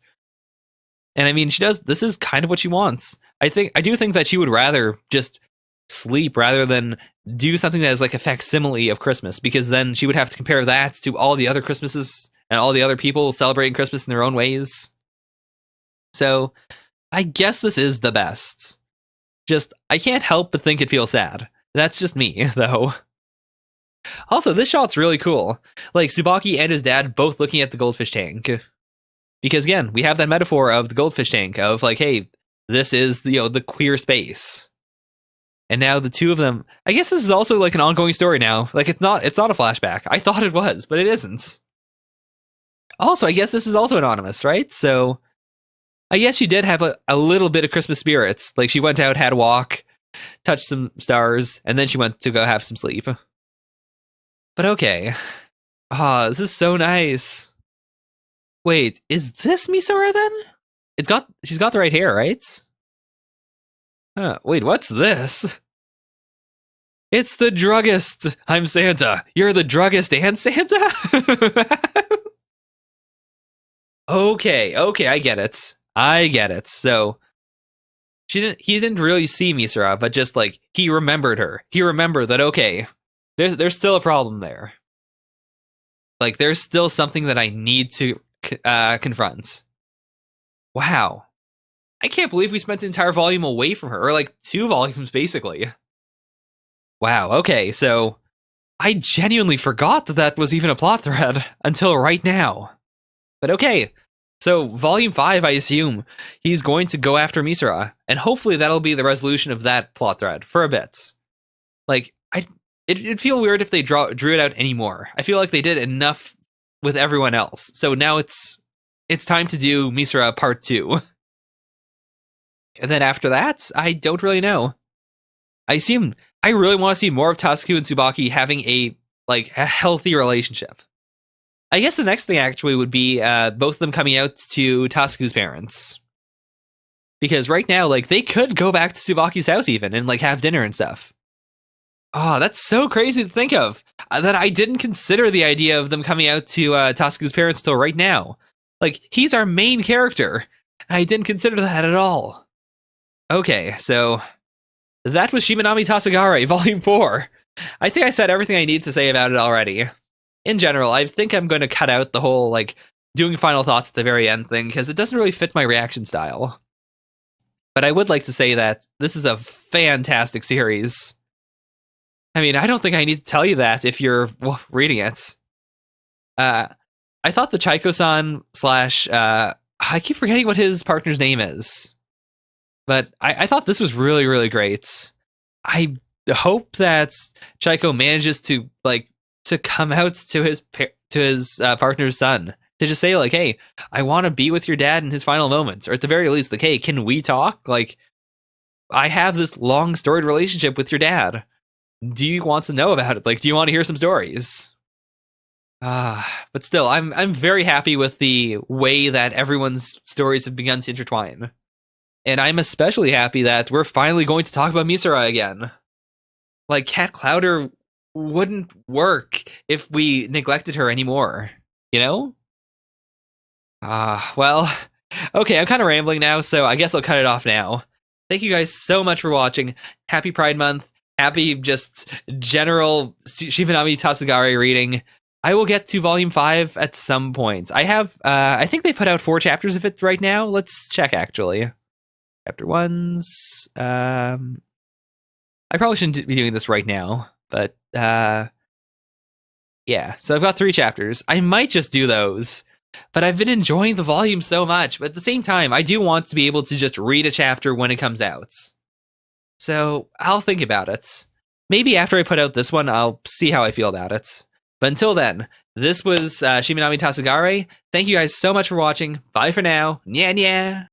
And I mean, this is kind of what she wants. I do think that she would rather just sleep rather than do something that is like a facsimile of Christmas, because then she would have to compare that to all the other Christmases and all the other people celebrating Christmas in their own ways. So, I guess this is the best. Just, I can't help but think it feels sad. That's just me, though. Also, this shot's really cool. Like, Tsubaki and his dad both looking at the goldfish tank. Because, again, we have that metaphor of the goldfish tank, of like, hey, this is, the queer space. And now the two of them, I guess this is also like an ongoing story now. Like, it's not a flashback. I thought it was, but it isn't. Also, I guess this is also anonymous, right? So, I guess she did have a little bit of Christmas spirits. Like, she went out, had a walk, touched some stars, and then she went to go have some sleep. But okay. This is so nice. Wait, is this Misora then? She's got the right hair, right? Wait, what's this? It's the druggist. I'm Santa. You're the druggist and Santa? Okay, I get it. So he didn't really see Misura, but just like he remembered her. He remembered that, okay, there's still a problem there. Like, there's still something that I need to confront. Wow. I can't believe we spent the entire volume away from her, or like 2 volumes basically. Wow, okay, so I genuinely forgot that was even a plot thread until right now. But okay, so volume 5, I assume, he's going to go after Misura, and hopefully that'll be the resolution of that plot thread for a bit. Like, it'd feel weird if they drew it out anymore. I feel like they did enough with everyone else, so now it's time to do Misura part 2. And then after that, I don't really know. I really want to see more of Tasuku and Tsubaki having a healthy relationship. I guess the next thing actually would be both of them coming out to Tasuku's parents. Because right now, like, they could go back to Tsubaki's house even and, like, have dinner and stuff. Oh, that's so crazy to think of. That I didn't consider the idea of them coming out to Tasuku's parents until right now. Like, he's our main character. I didn't consider that at all. Okay, so that was Shimanami Tasogare, Volume 4. I think I said everything I need to say about it already. In general, I think I'm going to cut out the whole, like, doing final thoughts at the very end thing, because it doesn't really fit my reaction style. But I would like to say that this is a fantastic series. I mean, I don't think I need to tell you that if you're reading it. I thought the Chaiko-san slash... I keep forgetting what his partner's name is. But I thought this was really, really great. I hope that Chaiko manages to, like, to come out to his partner's son. To just say, like, hey, I want to be with your dad in his final moments. Or at the very least, like, hey, can we talk? Like, I have this long storied relationship with your dad. Do you want to know about it? Like, do you want to hear some stories? But still, I'm very happy with the way that everyone's stories have begun to intertwine. And I'm especially happy that we're finally going to talk about Misara again. Like, Cat Clowder wouldn't work if we neglected her anymore, you know? Well, okay, I'm kind of rambling now, so I guess I'll cut it off now. Thank you guys so much for watching. Happy Pride Month. Happy just general Shimanami Tasogare reading. I will get to Volume 5 at some point. I think they put out 4 chapters of it right now. Let's check, actually. Chapter 1's... I probably shouldn't be doing this right now, but... yeah, so I've got 3 chapters. I might just do those, but I've been enjoying the volume so much. But at the same time, I do want to be able to just read a chapter when it comes out. So I'll think about it. Maybe after I put out this one, I'll see how I feel about it. But until then, this was Shimanami Tasogare. Thank you guys so much for watching. Bye for now. Nya nya.